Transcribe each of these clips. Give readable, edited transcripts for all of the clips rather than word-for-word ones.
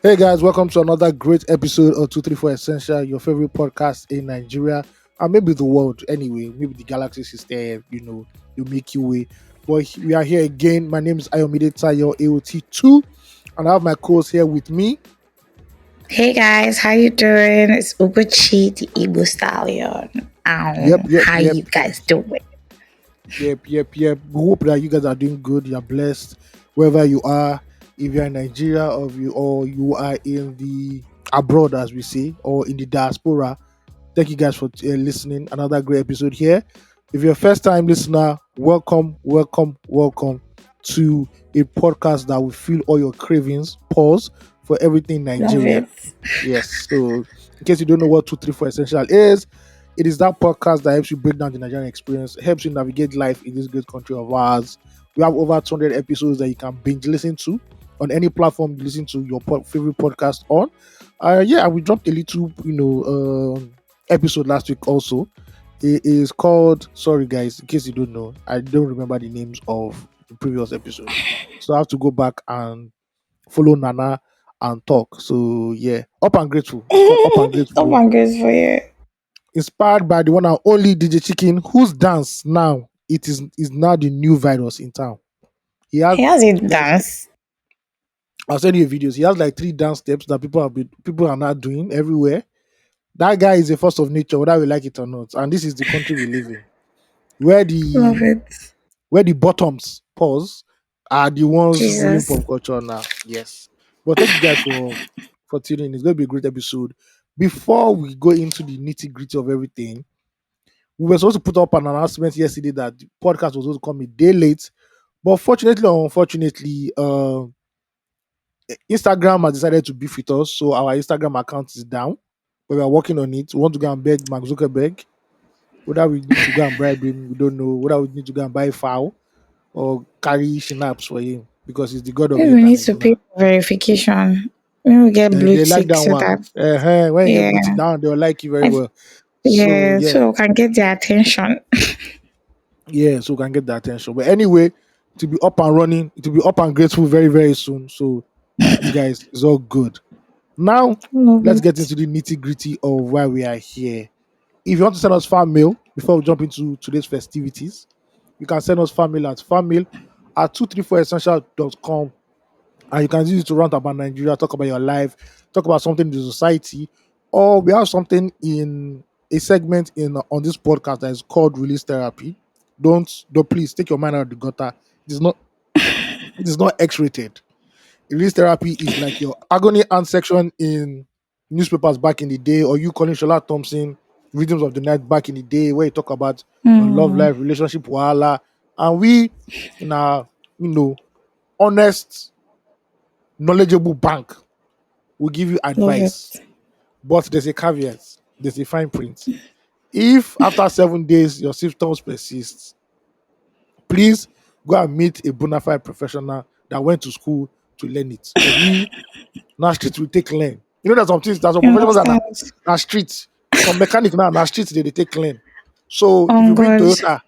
Hey guys, welcome to another great episode of 234 Essential, your favorite podcast in Nigeria and maybe the world anyway. Maybe the galaxy system, the Milky Way. But we are here again. My name is Ayomide Tayo, AOT2, and I have my co-host here with me. Hey guys, how you doing? It's Ugochi, the Igbo stallion. Yep, yep, How yep, you guys doing? yep. We hope that you guys are doing good. You're blessed wherever you are. If you're in Nigeria or you are in the abroad, as we say, or in the diaspora. Thank you guys for listening. Another great episode here. If you're a first time listener, welcome to a podcast that will fill all your cravings. Pause for everything Love Nigeria. it. Yes. So, in case you don't know what 234 Essential is, it is that podcast that helps you break down the Nigerian experience, helps you navigate life in this great country of ours. We have over 200 episodes that you can binge listen to on any platform you listen to your favorite podcast on. We dropped a little, episode last week also. It is called, sorry guys, in case you don't know, I don't remember the names of the previous episode. So I have to go back and follow Nana and talk. So yeah, Up and Grateful. It's called Up and Oh Grateful. my goodness for you. Inspired by the one and only DJ Chicken, whose dance now is now the new virus in town. He has He has a like dance. I'll send you videos. He has like 3 dance steps that people are now doing everywhere. That guy is a force of nature, whether we like it or not. And this is the country we live in, where Love the it. where the bottoms pause are the ones ruling Jesus. pop culture now. Yes. But thank you guys for tuning in. It's going to be a great episode. Before we go into the nitty gritty of everything, we were supposed to put up an announcement yesterday that the podcast was supposed to come a day late. But fortunately or unfortunately, Instagram has decided to beef with us. So our Instagram account is down. But we are working on it. We want to go and beg Mark Zuckerberg. Whether we need to go and bribe him, we don't know. Whether we need to go and buy fowl or carry schnapps for him because he's the god of the Maybe we need internet to pay now. for verification. Maybe we get blue They like tick that so one. that When you get blue tick yeah. down, they'll like you very I, well. So yeah, yeah, so we can get their attention. so we can get the attention. But anyway, to be up and running, to be up and grateful very, very soon. So you guys, it's all good. Now Love let's get it. into the nitty gritty of why we are here. If you want to send us fan mail before we jump into today's festivities, you can send us fan mail at fanmail@234essential.com. And you can use it to rant about Nigeria, talk about your life, talk about something in the society, or we have something in a segment in on this podcast that is called release therapy. Don't please take your mind out of the gutter. It is not X-rated. Release therapy is like your agony aunt section in newspapers back in the day, or you calling Shola Thompson rhythms of the night back in the day, where you talk about your love Mm, life, relationship, wahala, and we in our honest, knowledgeable bank will give you love advice, it. but there's a caveat, there's a fine print. If after 7 days your symptoms persist, please go and meet a bona fide professional that went to school to learn it. Because we now street will take learn. There's some things, there's some You professionals that understand? are street. Some mechanic now street they take learn. So if Oh you bring God. Toyota,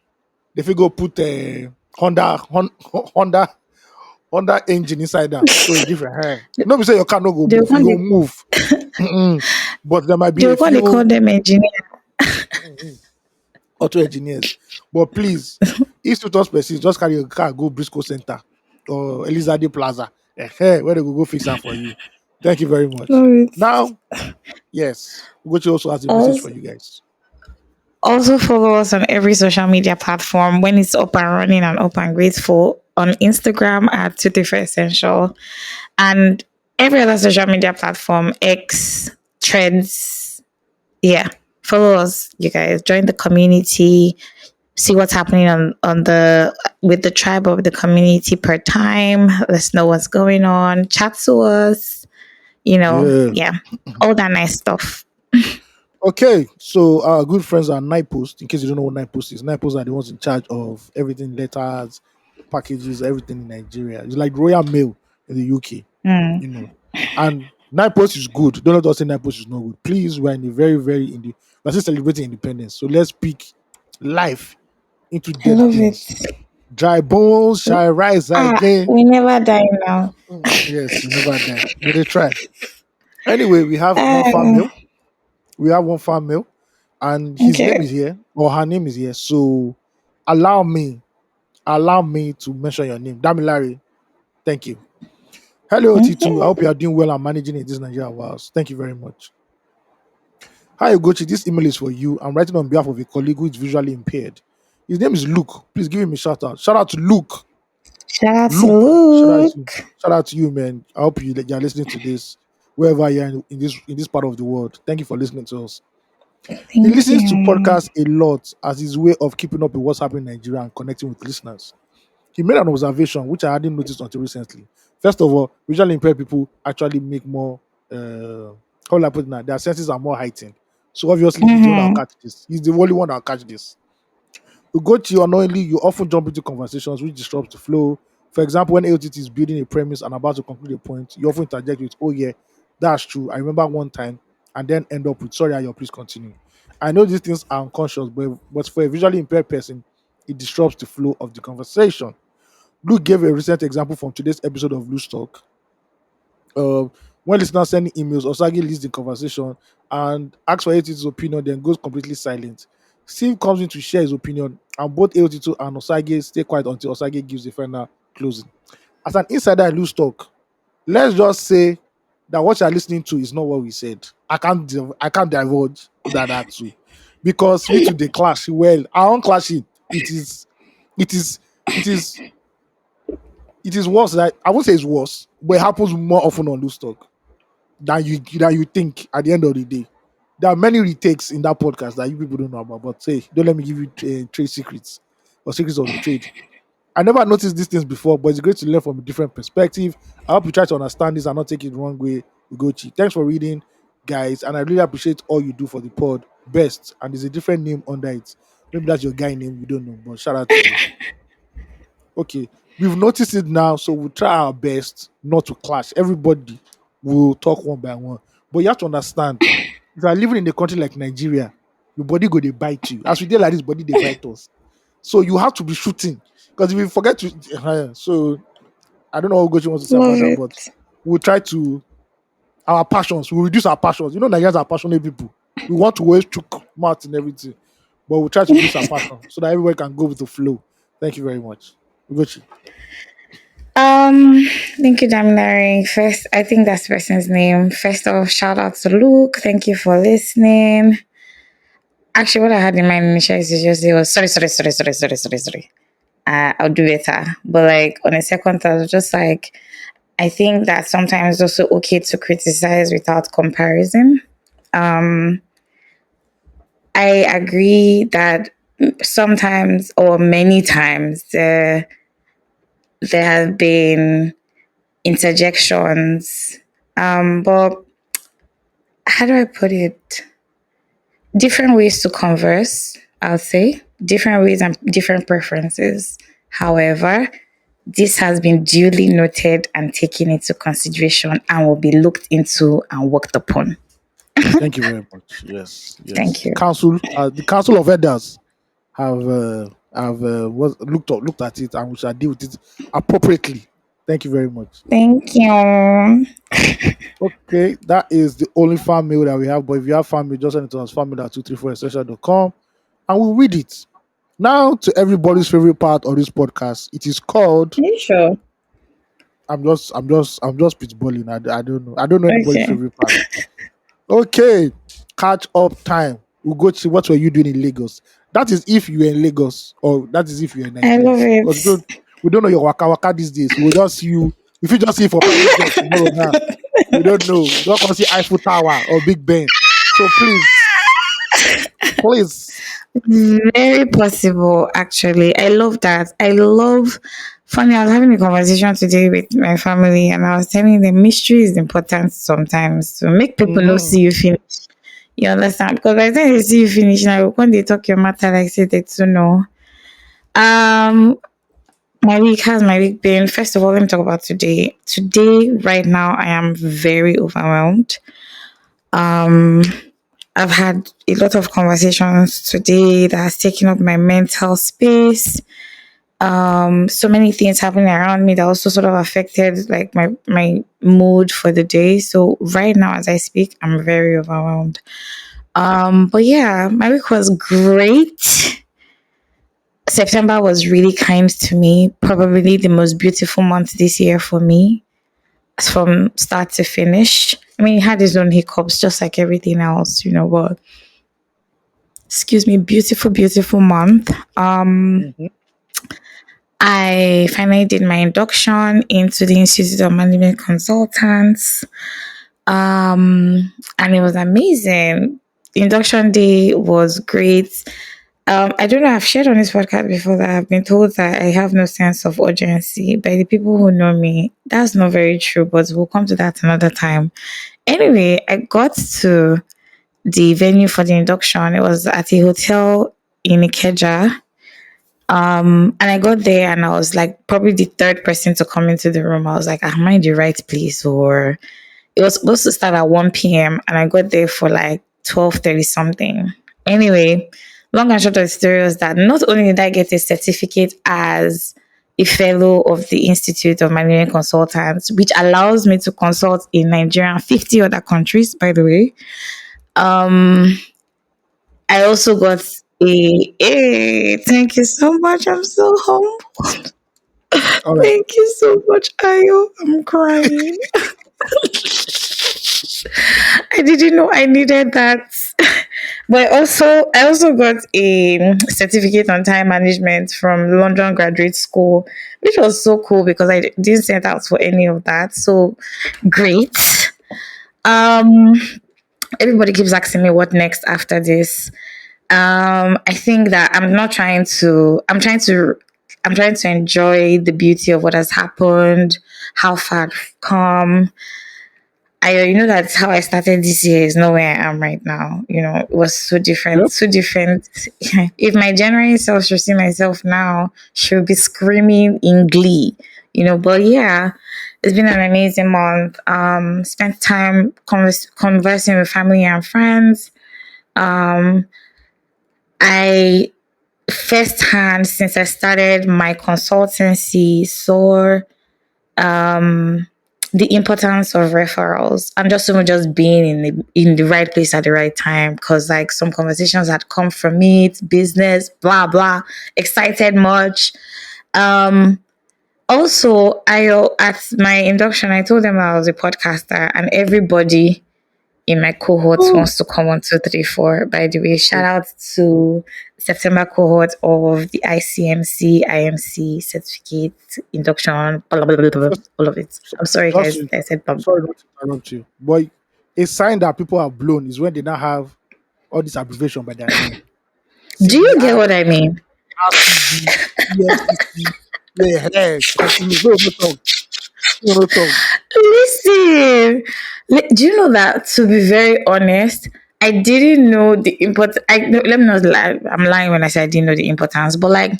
they will go put a Honda Honda engine inside them. So it's different. No, be say your car no go They move, you want go they, move. But there might be they a want they call few them engineer. auto engineers. But please, if to us persist, just carry your car, go Briscoe Center or Elizade Plaza. Where they go fix that for you. Thank you very much. Love it. Now, yes, Ugochi also has a message for Also, you guys. Also follow us on every social media platform when it's up and running and up and grateful on Instagram at 234 Essential and every other social media platform, X, Threads. Yeah. Follow us, you guys. Join the community. See what's happening on the with the tribe of the community per time. Let us know what's going on. Chat to us. Yeah. Yeah. All that nice stuff. Okay, so our good friends are Night Post. In case you don't know what Night Post is, Night Post are the ones in charge of everything, letters, packages, everything in Nigeria. It's like Royal Mail in the UK, Mm. you know. And Night Post is good. Don't let us say Night Post is not good. Please, we're in the very, very we're still celebrating independence. So let's speak life into I dead love things. it. Dry bones shall rise Ah, again. we never die now. Yes, you never die. But they try. Anyway, we have one fan Uh, mail. We have one fan mail, and his name okay. is here, or her name is here. So allow me, allow me to mention your name. Damilari, thank you. Hello, T2. I Okay. hope you are doing well and managing in this Nigeria house. Thank you very much. Hi, Ugochi. This email is for you. I'm writing on behalf of a colleague who is visually impaired. His name is Luke. Please give him a shout out. Shout out to Luke. Shout out to Luke. Luke. Shout out to you, man. I hope you're listening to this wherever you are in this part of the world. Thank you for listening to us. He Thank listens to you. podcasts a lot as his way of keeping up with what's happening in Nigeria and connecting with listeners. He made an observation which I hadn't noticed until recently. First of all, visually impaired people actually make more. How will I put it now? Their senses are more heightened. So obviously, he's the one that'll Mm-hmm. catch this. He's the only one that'll catch this. You go to you unknowingly, you often jump into conversations which disrupts the flow. For example, when AOT is building a premise and about to conclude a point, you often interject with, "Oh yeah, that's true. I remember one time," and then end up with, "Sorry, Ayo, please continue." I know these things are unconscious, but for a visually impaired person, it disrupts the flow of the conversation. Luke gave a recent example from today's episode of Loose Talk. uh, when listeners send emails, Osagi leads the conversation and asks for AOT2's opinion, then goes completely silent. Steve comes in to share his opinion, and both AOT2 and Osage stay quiet until Osage gives the final closing. As an insider, I lose talk. Let's just say that what you're listening to is not what we said. I can't divulge that too, because we two they clash. Well, our own clashing, it is, it is, it is worse. That I won't say it's worse, but it happens more often on loose talk than you think at the end of the day. There are many retakes in that podcast that you people don't know about. But hey, don't let me give you trade secrets or secrets of the trade. I never noticed these things before, but it's great to learn from a different perspective. I hope you try to understand this and not take it the wrong way. Ugochi. Thanks for reading, guys, and I really appreciate all you do for the pod. Best, and there's a different name under it. Maybe that's your guy name. We don't know, but shout out to you. Okay, we've noticed it now, so we'll try our best not to clash. Everybody will talk one by one, but you have to understand, if you are living in a country like Nigeria, your body go they bite you. As we did like this, body they bite us. So you have to be shooting, because if you forget to, so I don't know what Gochi wants to say about Love that, but it. we'll try to our passions. We'll reduce our passions. You know, Nigerians are passionate people. We want to always chook mouth and everything, but we'll try to reduce our passion so that everybody can go with the flow. Thank you very much, Gochi. Um, Thank you, Daminari. First, I think that's the person's name. First off, shout out to Luke. Thank you for listening. Actually, what I had in mind initially is to just say was sorry. I'll do better. But like on a second thought, I was just like, I think that sometimes it's also okay to criticize without comparison. Um, I agree that sometimes or many times there have been interjections. But how do I put it? Different ways to converse, I'll say, different ways and different preferences. However, this has been duly noted and taken into consideration and will be looked into and worked upon. Thank you very much. Yes, yes. Thank The you. council, the council of elders looked at it, and we shall deal with it appropriately. Thank you very much. Thank you. Okay, that is the only fan mail that we have. But if you have fan mail, just send it to us fanmail at 234essential.com and we'll read it. Now to everybody's favorite part of this podcast. It is called Are you sure? I'm just pitballing. I don't know. I don't know anybody's Okay. favorite part. Okay, catch up time. We'll go to what were you doing in Lagos. That is if you were in Lagos, or that is if you're in I Nigeria. love it. Because we don't know your waka waka these days. We'll just see you. If you just see you for private jet tomorrow now, we don't know. We don't want to see Eiffel Tower or Big Ben. So please, please. Very possible, actually. I love that. I love. Funny, I was having a conversation today with my family, and I was telling them mystery is important sometimes to make people know Mm-hmm. see you finish. You understand? Because by the time they see you finish, now when they talk your matter, like say they to know. Um, my week has my week been. First of all, let me talk about today. Today, right now, I am very overwhelmed. Um, I've had a lot of conversations today that has taken up my mental space. So many things happening around me that also sort of affected like my mood for the day. So right now as I speak, I'm very overwhelmed. But yeah, my week was great. September was really kind to me, probably the most beautiful month this year for me from start to finish. I mean, it had its own hiccups just like everything else, but excuse me, beautiful, beautiful month. Mhm. I finally did my induction into the Institute of Management Consultants. And it was amazing. The induction day was great. I don't know, I've shared on this podcast before that I've been told that I have no sense of urgency by the people who know me. That's not very true, but we'll come to that another time. Anyway, I got to the venue for the induction. It was at a hotel in Ikeja. And I got there and I was like probably the third person to come into the room. I was like, am I in the right place? Or it was supposed to start at 1 p.m. and I got there for like 12:30 something. Anyway, long and short of the story was that not only did I get a certificate as a fellow of the Institute of Management Consultants, which allows me to consult in Nigeria and 50 other countries, by the way. Um, I also got thank you so much. I'm so humble. All right. Thank you so much, Ayo. I'm crying. I didn't know I needed that. But I also got a certificate on time management from London Graduate School, which was so cool because I didn't set out for any of that. So great. Um, Everybody keeps asking me what next after this. I think that I'm trying to enjoy the beauty of what has happened, how far I've come. That's how I started this year is not where I am right now. It was so different, Yep. so different. If my January self should see myself now, she'll be screaming in glee. But yeah, it's been an amazing month. Spent time conversing with family and friends. Um, I firsthand since I started my consultancy saw um the importance of referrals and just being in the right place at the right time because like some conversations had come from it, business, blah blah, excited much. Um Also, I at my induction I told them I was a podcaster and everybody in my cohort Oh, wants to come on 234. By the way, shout out to September cohort of the ICMC, IMC certificate induction, blah, blah, blah, blah, blah, first, all of it. so, I'm sorry, just guys. to, I said blah, blah. sorry not to interrupt you, but a sign that people are blown is when they now have all this abbreviation by their name. Do you CBI, get what I mean? RCB, EFCC. Yeah, hey, continue. No, no talk. No, no talk. Listen, do you know that to be very honest, I didn't know the import. No, let me not lie. I'm lying when I say I didn't know the importance, but like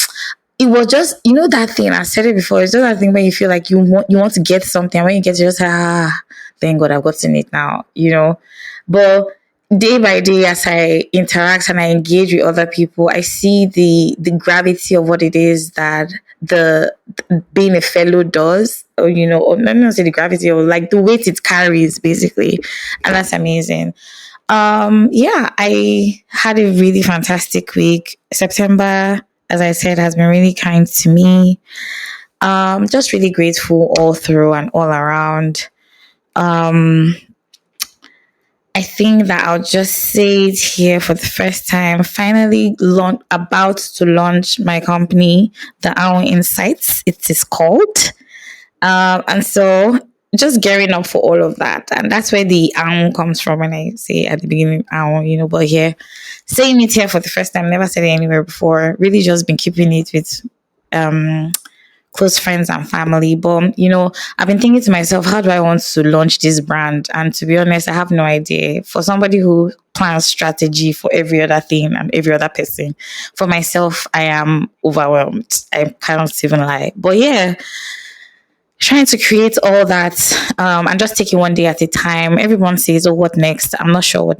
it was just that thing. I said it before. It's just that thing when you feel like you want to get something. When you get it, just thank God I've gotten it now. But day by day as I interact and I engage with other people, I see the gravity of what it is that the being a fellow does, or let me not say the gravity or like the weight it carries basically. And that's amazing. Yeah, I had a really fantastic week. September, as I said, has been really kind to me. Just really grateful all through and all around. Um, I think that I'll just say it here for the first time. Finally, about to launch my company, the Owl Insights. It is called. And so just gearing up for all of that. And that's where the comes from when I say at the beginning, but here, saying it here for the first time, never said it anywhere before. Really just been keeping it with um, close friends and family. But, I've been thinking to myself, how do I want to launch this brand? And to be honest, I have no idea. For somebody who plans strategy for every other thing and every other person, for myself, I am overwhelmed. I can't even lie. But yeah, trying to create all that and just take it one day at a time. Everyone says, oh, what next? I'm not sure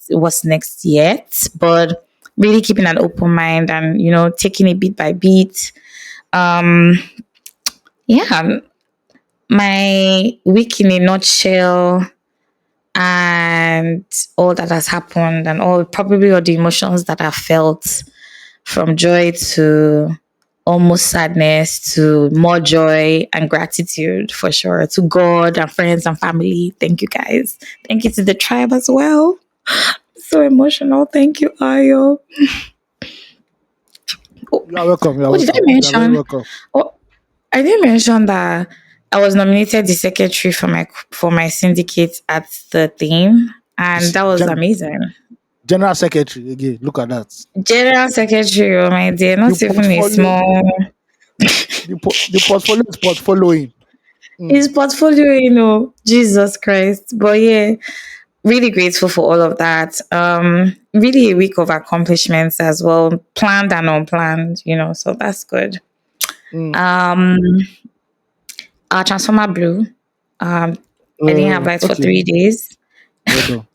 what's next yet, but really keeping an open mind and taking it bit by bit. Um, yeah, my week in a nutshell and all that has happened and probably all the emotions that I felt from joy to almost sadness to more joy and gratitude for sure to God and friends and family. Thank you guys. Thank you to the tribe as well. So emotional. Thank you, Ayo. Oh, You are welcome. You are oh, did I welcome. You are very mention? welcome. Oh, I didn't mention that I was nominated the secretary for my syndicate at the theme, You and see, that was amazing. General Secretary again. Look at that. General secretary, oh my dear, The not even a portfolio, small. the portfolio is portfolioing. His Mm, portfolio, Jesus Christ. But yeah, really grateful for all of that. Really a week of accomplishments as well, planned and unplanned, so that's good. mm. Um, our transformer blew. I didn't have lights for Okay. 3 days. Well done.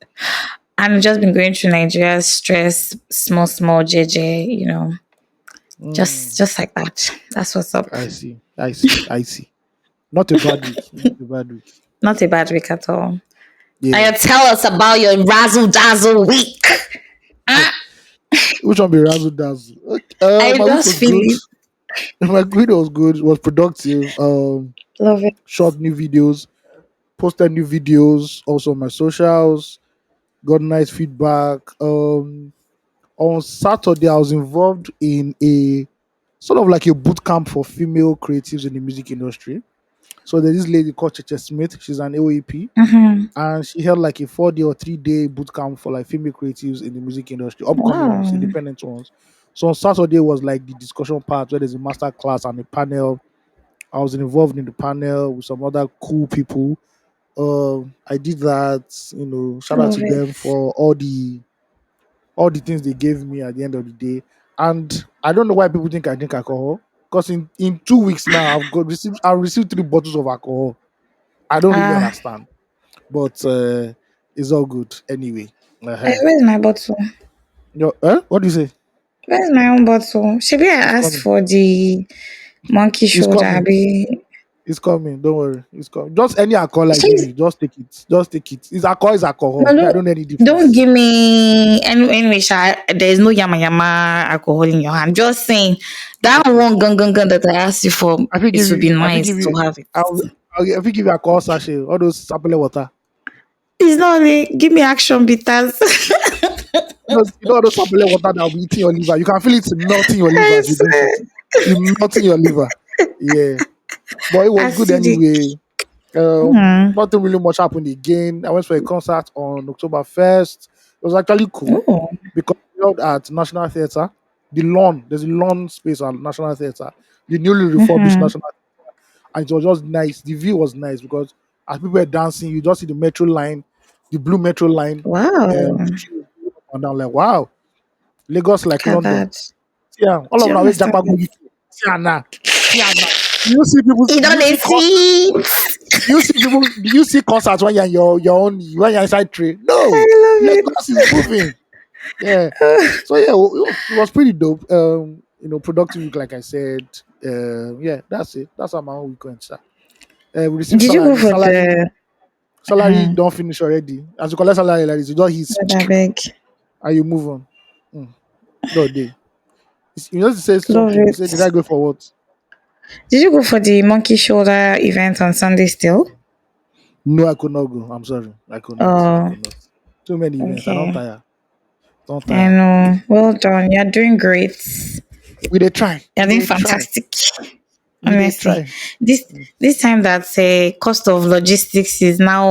And I've just been going through Nigeria's stress, small JJ, Mm, just like that. That's what's up. I see. I see. I see. Not a bad week. Not a bad week. Not a bad week at all. Yeah. And tell us about your razzle dazzle week. Ah, Which one be Razzle Dazzle? Okay. I My week just was feel good. it. My week was good. It was productive. Love it. Shot new videos, posted new videos also on my socials. Got nice feedback. On Saturday, I was involved in a sort of like a boot camp for female creatives in the music industry. So there's this lady called Cheche Smith. She's an AOEP, Mm-hmm. and she held like a 4 day or 3 day boot camp for like female creatives in the music industry, upcoming ones, Wow. independent ones. So on Saturday was like the discussion part where there's a master class and a panel. I was involved in the panel with some other cool people. I did that. Shout out Love to it. them for all the things they gave me at the end of the day. And I don't know why people think I drink alcohol. Because in 2 weeks now, I've received 3 bottles of alcohol. I don't really Ah, understand. But it's all good anyway. Uh-huh. where's my bottle? What do you say? Where's my own bottle? Should I It's asked coming. for the monkey It's shoulder? coming. Abi? It's coming. Don't worry. It's coming. Just any alcohol I give Please, you, just take it. Just take it. It's alcohol is no, alcohol. Me, I don't know any don't difference. give me anyway. There's no yama yama alcohol in your hand. Just saying that Okay. one gun that I asked you for. I think It give would you. be I think nice give to you. have it. I think give you alcohol sachet. All those sapele water. It's not only give me action bitters. All those sapele water that will be eating your liver. You can feel it melting your liver I as you drink swear. it. It melting your liver. Yeah. But it was good Acidic. anyway. Hmm. Nothing really much happened again. I went for a concert on October 1st. It was actually cool Oh, because we held at National Theatre. There's a lawn space at National Theatre, the newly refurbished mm-hmm. National, and it was just nice. The view was nice because as people were dancing, you just see the metro line, the blue metro line, Wow. the tree was going up and down. Like, wow, Lagos like Look at London. that. Yeah, all Do of you now we understand Japan go this? UK. See Anna, see Anna. Do you see people? You Do know you they see see. Do you see people? Do you see concerts when you're in your own when you're inside train? I No, love Lagos is moving. Yeah. it. So yeah, it was pretty dope. Productive week, like I said. Yeah, that's it. That's how my own week went, sir. We received Did you go salary. for Salary, the? salary don't finish already. As you collect salary like this, you just God, I hit beg. and you move on. Mm. No day. You just say Love something. You say, did I it. go for what? Did you go for the monkey shoulder event on Sunday still? No, I could not go. I'm sorry. I could not. I Oh, could not. Too many events. I don't okay. tire. Don't I tire. know. Well done. You're doing great. We they try. You're We doing they try. fantastic. We they Honestly, try. this this time that cost of logistics is now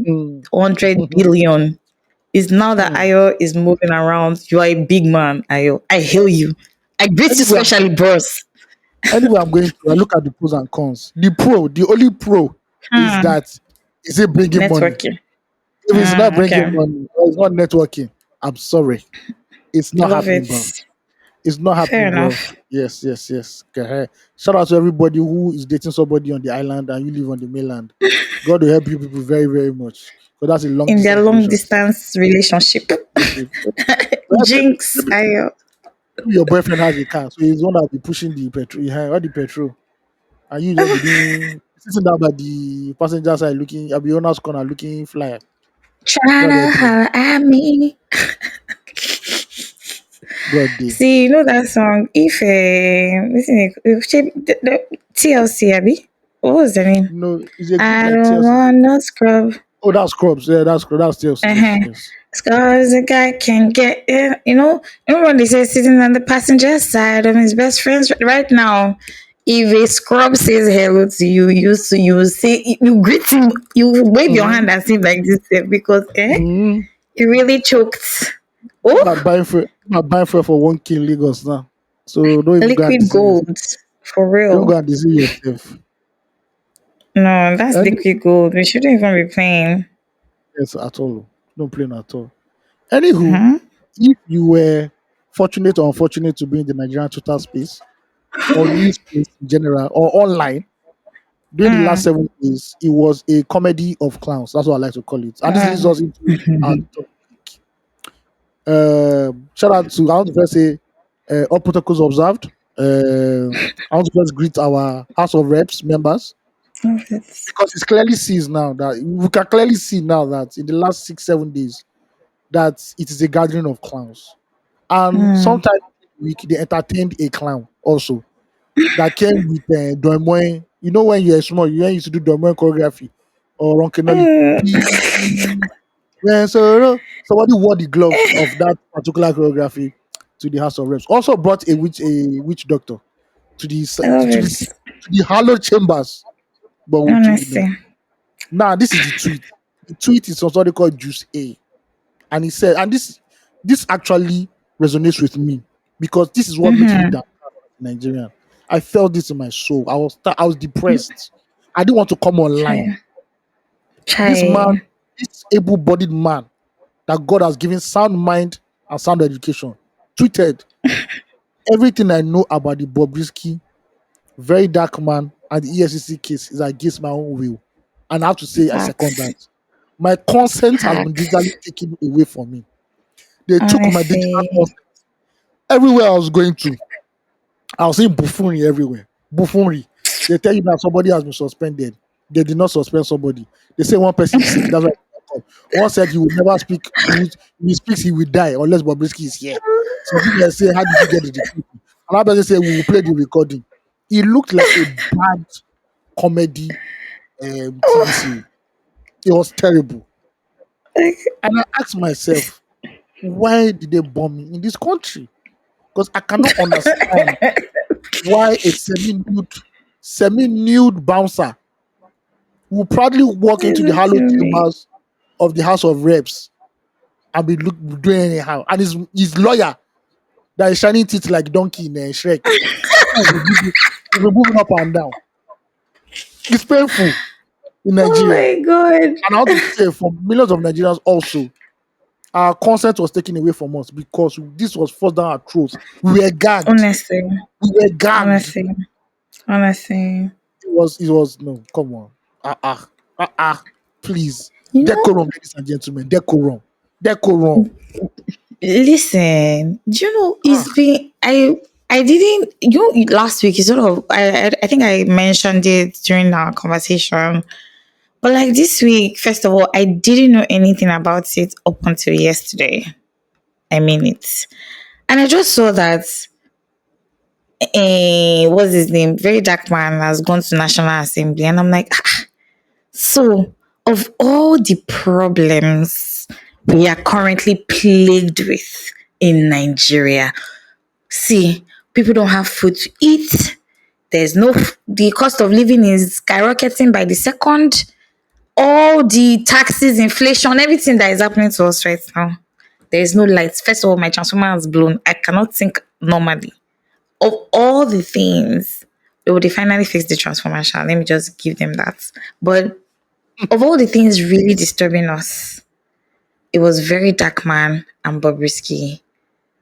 Mm. 100 billion. Is now that Mm. Ayo is moving around. You are a big man, Ayo. I hail you. I greet you Anyway, specially, bros. I'm going to, I look at the pros and cons. The only pro is Hmm. that is it bringing money? Networking. If it's not bringing Okay. money, or it's not networking, I'm sorry. It's not Love happening, it. bro. It's not Fair happening, bro. enough. Yes, yes, yes. Okay. Shout out to everybody who is dating somebody on the island and you live on the mainland. God will help you people very, very much. Because that's a long In their distance long relationship. distance relationship. Relationship. Jinx, Maybe, Ayo. Your boyfriend has a car, so he's the one that will be pushing the petrol, all the petrol, and you just be doing sitting down by the passenger side looking at the owner's corner looking flyer. Trying What they to think? holler at me. God day. See, you know that song? If TLC, Abby, what was the name? No, it's a group I like don't TLC. want no scrub. Oh, that's Scrubs. Yeah, that's Scrubs. That's TLC. Uh-huh. Yes, yes. Scars a guy can get in. You know when they say sitting on the passenger side of his best friends right now. If a scrub says hello to you, you say you greet him, you wave your Mm-hmm. hand at him like this because Mm-hmm. he really choked. Not Oh, buying fuel. Not buying fuel for 1K in Lagos now. So don't even go and liquid deceive yourself. gold for Don't real. go and deceive yourself. No, that's Any liquid gold. We shouldn't even be playing. yes at all. Don't play at all. Anywho, Hmm. if you were fortunate or unfortunate to be in the Nigerian Twitter space or news space in general or online during the last Mm. 7 days, it was a comedy of clowns. That's what I like to call it. And this leads Mm. us into our topic. Shout out to I want to first say all protocols observed. I want to first greet our House of Reps members Love it. because it's clearly sees now that we can clearly see now that in the last 6 7 days that it is a gathering of clowns. And Mm. sometime this week they entertained a clown also that came with Doimoy. You know when you're small, you used to do Doimoy choreography or Ronkinoli. Mm. When somebody wore the gloves of that particular choreography to the House of Reps. Also brought a witch doctor to the I love it. to the hallowed chambers. But we'll do no. Honestly. Now this is the tweet. The tweet is somebody called Juice A, and he said, and this actually resonates with me because this is what makes me Mm-hmm. down Nigerian. I felt this in my soul. I was depressed. I didn't want to come online. Chai. This man, Chai. this able-bodied man that God has given sound mind and sound education, tweeted everything I know about the Bobrisky, very dark man, and the ESCC case is against my own will. And I have to say, I second Facts. that. My consent has been Facts. digitally taken away from me. They took my digital Honestly. consent everywhere I was going to. I was seeing buffoonery everywhere. Buffoonery. They tell you that somebody has been suspended. They did not suspend somebody. They say one person is sick. That's why. One said he will never speak. If he speaks, he will die unless Bobrisky is here. Some people say, "How did you get the recording?" Another person say, "We will play the recording." It looked like a bad comedy TV series. It was terrible. Like, And I asked myself, why did they bomb me in this country? Because I cannot understand why a semi-nude bouncer will proudly walk into the listen to hallowed me. chambers of the House of Reps and be doing anyhow. And his lawyer that is shining teeth like donkey in Shrek. Will be moving up and down. It's painful in Oh Nigeria. my god. And I want to say for millions of Nigerians also, our consent was taken away from us because this was forced down our throats. We were gagged. Honestly. We were gagged. Honestly. Honestly. It was no, come on. Please. You know, Decorum, ladies and gentlemen. Decorum. Decorum. listen, do you know Ah, it's been I didn't last week you sort of I think I mentioned it during our conversation. But like this week, first of all, I didn't know anything about it up until yesterday. I mean it. And I just saw that what's his name? Very dark man has gone to National Assembly. And I'm like, so of all the problems we are currently plagued with in Nigeria, see, people don't have food to eat. There's no, the cost of living is skyrocketing by the second. All the taxes, inflation, everything that is happening to us right now. There is no light. First of all, my transformer has blown. I cannot think normally. Of all the things, they finally fix the transformer. Let me just give them that. But of all the things really disturbing us, it was very dark man and Bobrisky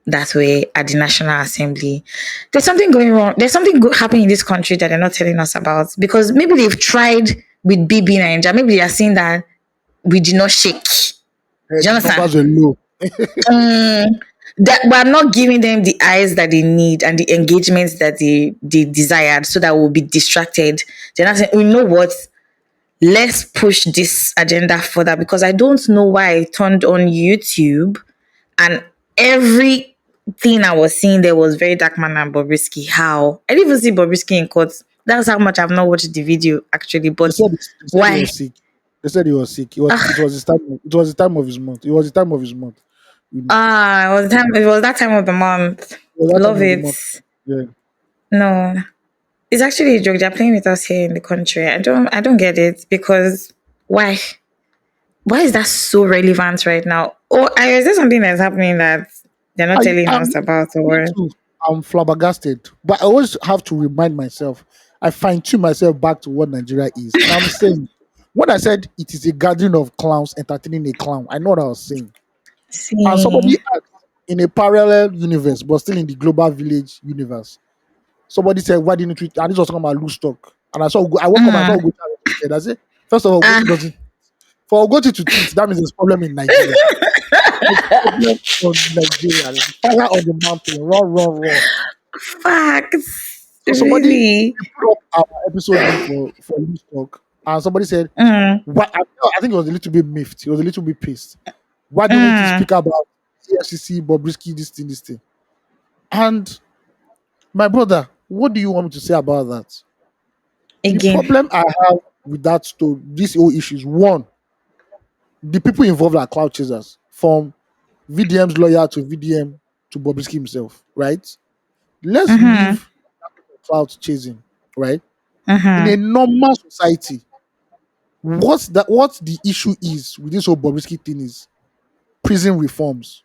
that way at the National Assembly. There's something going wrong. There's something good happening in this country that they're not telling us about because maybe they've tried with BB Ninja. Maybe they are seeing that we did not shake. Do you the understand? numbers were low. that we're not giving them the eyes that they need and the engagements that they desired, so that we'll be distracted. They're not saying, "Oh, you know what, let's push this agenda further," because I don't know why I turned on YouTube and everything I was seeing there was very dark man and Bobrisky. How? I didn't even see Bobrisky in court. That's how much I've not watched the video actually. They But said they said he why? was sick. They said he was sick. It Ah, was his time. It was the time of his month. It was the time of his month. You know, it was time. It was that time of the month. it was that time Love of the it. month. Yeah. No, it's actually a joke. They're playing with us here in the country. I don't get it because why? Why is that so relevant right now? Or is there something that's happening that they're not I telling am us about? me Or too. I'm flabbergasted, but I always have to remind myself. I fine tune myself back to what Nigeria is, and I'm saying when I said it is a gathering of clowns entertaining a clown, I know what I was saying. And somebody see, asked in a parallel universe, but still in the global village universe. Somebody said, "Why didn't you?" And this was talking about loose stock. And I woke up and I saw mm, Ugochi tweeted. I said, first of all, ah, Ugochi doesn't. For Ugochi to tweet, that means there's problem in Nigeria. There's problem on Nigeria. There's fire on the mountain. Run, run, run. facts, So somebody really. we put up our episode link for loose talk, and somebody said, Mm, "Why?" I think it was a little bit miffed. He was a little bit pissed. Why didn't you mm, speak about CFCC, Bobrisky, this thing, this thing? And my brother, what do you want me to say about that? The again. problem I have with that story, these whole issues, one, the people involved are cloud chasers, from VDM's lawyer to VDM to Bobrisky himself, right? Let's Mm-hmm. leave cloud chasing, right? In a Mm-hmm. normal society, what the issue is with this whole Bobrisky thing is prison reforms.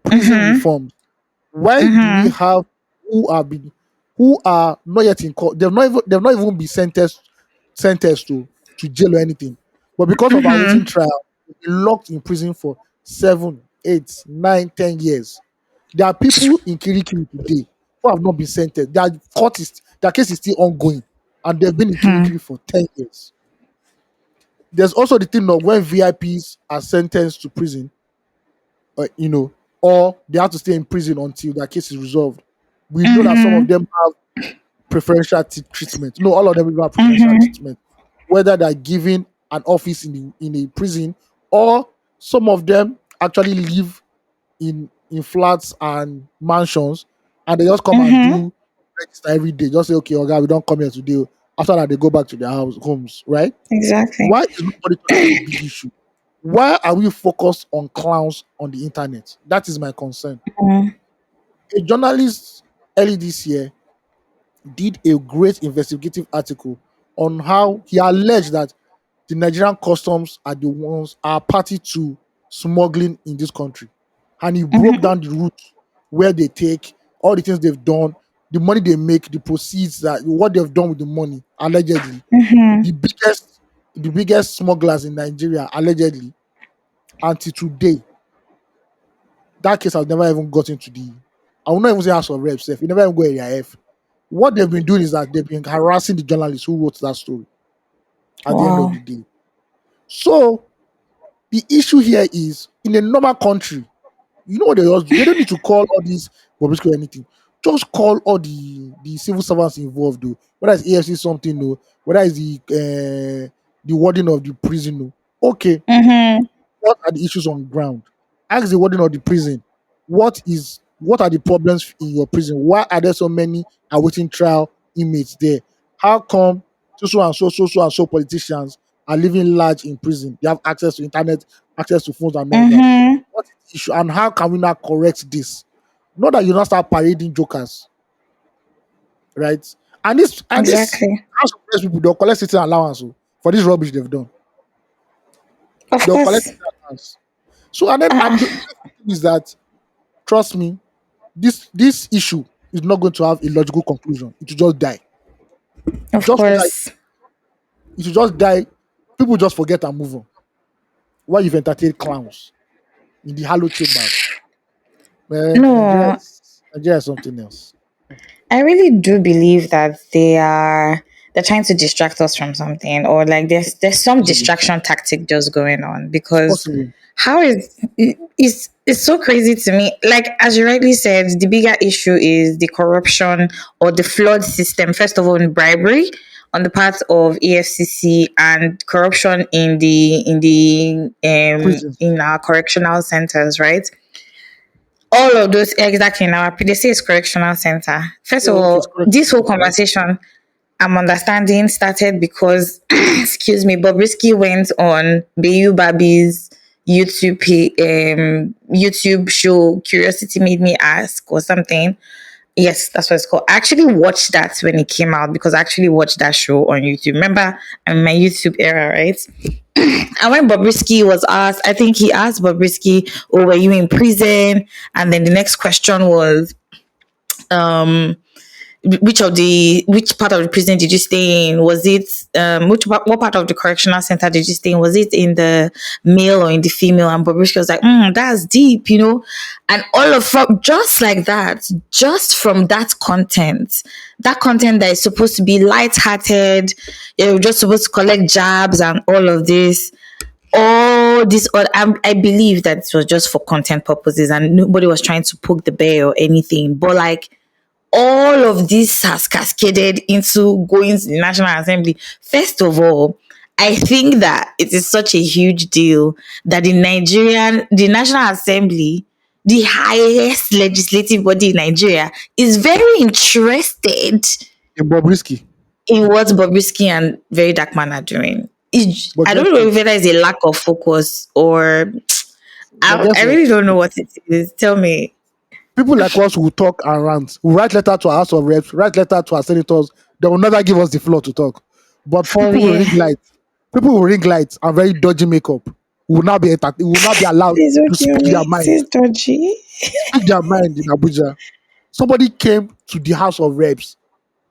Prison Mm-hmm. reforms. Why do we Mm-hmm. have who are been who are not yet in court? They've not even been sentenced to jail or anything. But because of our waiting Mm-hmm. trial, they've been locked in prison for 7, 8, 9, 10 years. There are people in Kirikiri today who have not been sentenced. Their case is still ongoing, and they've been in Kirikiri for 10 years. There's also the thing of when VIPs are sentenced to prison, uh, you know, or they have to stay in prison until their case is resolved. We know that some of Mm-hmm. them have preferential treatment. No, all of them will have preferential Mm-hmm. treatment, whether they're given an office in a prison, or some of them actually live in flats and mansions, and they just come and Mm-hmm. do register every day. Just say, okay, okay, we don't come here today. After that, they go back to their homes, right? Exactly. Why is nobody talking about the big issue? Why are we focused on clowns on the internet? That is my concern. Mm-hmm. A journalist early this year did a great investigative article on how he alleged that the Nigerian customs are party to smuggling in this country. And he broke Mm-hmm. down the route where they take all the things they've done, the money they make, the proceeds, that what they've done with the money, allegedly. Mm-hmm. The biggest smugglers in Nigeria, allegedly, until today. That case has never even gotten to the, I will not even say House of Reps. It never even go area F. What they've been doing is that they've been harassing the journalists who wrote that story at the end of Wow. the day. So the issue here is, in a normal country, you know what they don't need to call all these Bobrisky or anything. Just call all the civil servants involved, though. Whether it's AFC something, no. Whether it's the warden of the prison, no. Okay, Mm-hmm. what are the issues on ground? Ask the warden of the prison. What are the problems in your prison? Why are there so many awaiting trial inmates there? How come so and so politicians are living large in prison? They have access to internet, access to phones and all that. Mm-hmm. What is the issue, and how can we now correct this? Not that you not start parading jokers, right? And this Exactly. House of Press people, they'll collect sitting allowance, oh, for this rubbish they've done. Of They'll collect course. sitting allowance. So and then and the Uh, thing is that, trust me, this issue is not going to have a logical conclusion. It will just die. of Just whether course. it will just die. People just forget and move on. Why you've entertained clowns in the hollow chambers? Man, Nigeria No, is Nigeria is something else. I really do believe that they're trying to distract us from something, or like there's some Possible. distraction tactic just going on, It's because possible. how is It's so crazy to me. Like, as you rightly said, the bigger issue is the corruption or the flawed system. First of all, in bribery on the part of EFCC and corruption Prisons. in our correctional centers, right? All of those exactly now. They say it's correctional center. First of Oh, okay, it's all, correct. this whole Right? conversation I'm understanding started because excuse me, Bobrisky went on Bayu Babi's YouTube show. Curiosity made me ask or something. Yes, that's what it's called. I actually watched that when it came out because I actually watched that show on YouTube. Remember, I'm in my YouTube era, right? And when Bobrisky was asked, I think he asked Bobrisky, "Oh, were you in prison?" And then the next question was, um, which part of the prison did you stay in? Was it what part of the correctional center did you stay in? Was it in the male or in the female? And Bobrisky was like, that's deep, and all of just like that, just from that content that is supposed to be light-hearted, you're just supposed to collect jabs and all this, I believe that it was just for content purposes and nobody was trying to poke the bear or anything, but like all of this has cascaded into going to the National Assembly. First of all, I think that it is such a huge deal that the National Assembly, the highest legislative body in Nigeria, is very interested In Bobrisky. in what Bobrisky and Very Dark Man are doing. But I guess don't know what? whether it's a lack of focus or But guess I what? really don't know what it is. Tell me. People like us will talk and rant. We write letter to our House of Reps, write letter to our senators. They will never give us the floor to talk. But For real. people will ring lights and very dodgy makeup. Will not be allowed Please to don't kill speak me. their It mind. is dodgy. Speak their mind in Abuja. Somebody came to the House of Reps.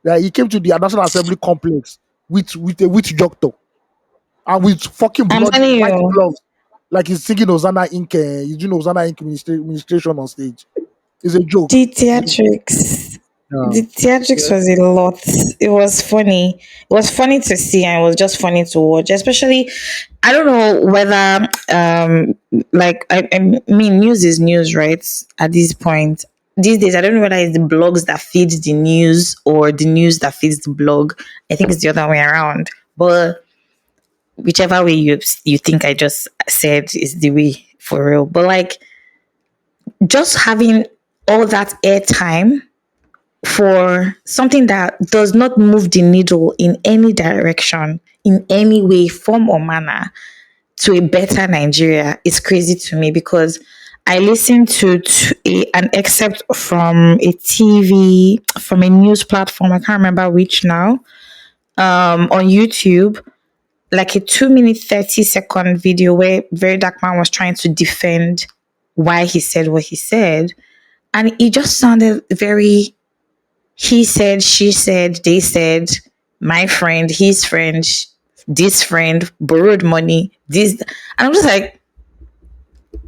Right? He came to the National Assembly complex with a witch doctor and with fucking I'm blood telling white you, gloves. Like he's singing Hosanna Inc. He's doing Hosanna Inc. Ministration on stage. It's a joke. the theatrics. Yeah. The theatrics Yeah. was a lot. It was funny. It was funny to see and it was just funny to watch. Especially, I don't know whether, like, I mean, news is news, right? At this point. These days, I don't know whether it's the blogs that feed the news or the news that feeds the blog. I think it's the other way around. But whichever way you think I just said is the way for real. But like, just having all that airtime for something that does not move the needle in any direction, in any way, form, or manner to a better Nigeria is crazy to me because I listened to an excerpt from a TV, from a news platform, I can't remember which now, on YouTube, like a 2 minute, 30-second video where Very Dark Man was trying to defend why he said what he said. And it just sounded very he said, she said, they said, my friend, his friend, this friend borrowed money, this. And I'm just like,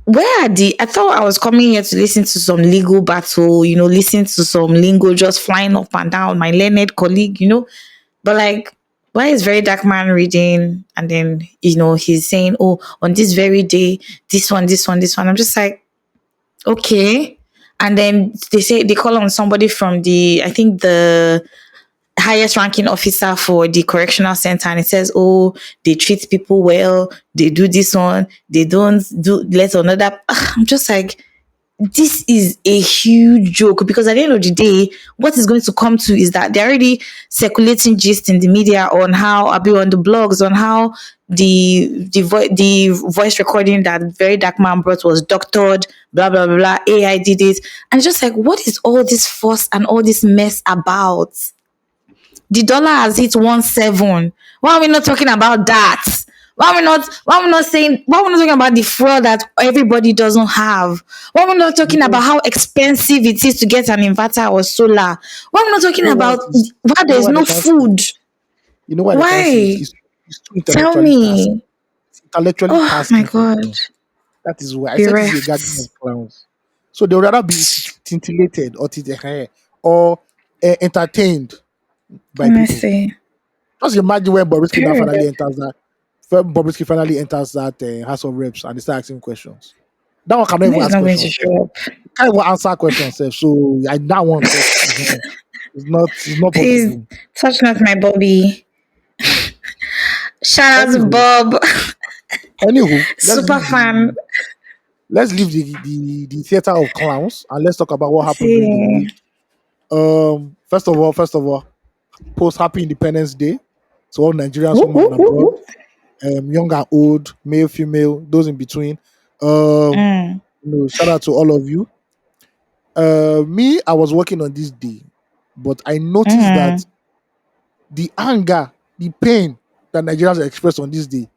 where are I thought I was coming here to listen to some legal battle, listen to some lingo just flying up and down, my learned colleague. But like, why is Very Dark Man reading and then, he's saying, oh, on this very day, this one, this one, this one. I'm just like, okay. And then they say they call on somebody from I think the highest ranking officer for the correctional center, and it says, oh, they treat people well, they do this one, they don't do let another. I'm just like, this is a huge joke because at the end of the day, what is going to come to is that they're already circulating gist in the media on how I'll be on the blogs on how the voice recording that Very Dark Man brought was doctored, blah blah blah blah. AI did it, and it's just like, what is all this fuss and all this mess about? The dollar has hit 1.7. Why are we not talking about that? Why are we not talking about the fraud that everybody doesn't have? Why are we not talking about Because how expensive it is to get an inverter or solar? Why are we not you talking know why it about is. why You know there's why they no can't see it. food? You know why they can't see it. Why? It's too Tell intellectually tasked. me. It's intellectually Oh my tasking for god. them. That is why I said this is a gathering Bereft. of clowns. So they would rather be scintillated or or entertained by people. Honestly. Just imagine when Bobrisky Period. finally enters that House of Reps and they start asking questions. That one cannot No, even he's ask not going to questions. Sef. show up. Can't even answer questions. Sef. So I that one self, it's not Please possible. touch not my Bobby. Shout out to Anywho, Bob. anywho, Super fan. let's leave the theater of clowns and let's talk about what happened during the See. week. First of all, post Happy Independence Day to all Nigerians Ooh, home and ooh, ooh, abroad, ooh. young and old, male, female, those in between. Um, Mm, shout out to all of you. Me, I was working on this day, but I noticed that mm, the anger, the pain that Nigerians expressed on this day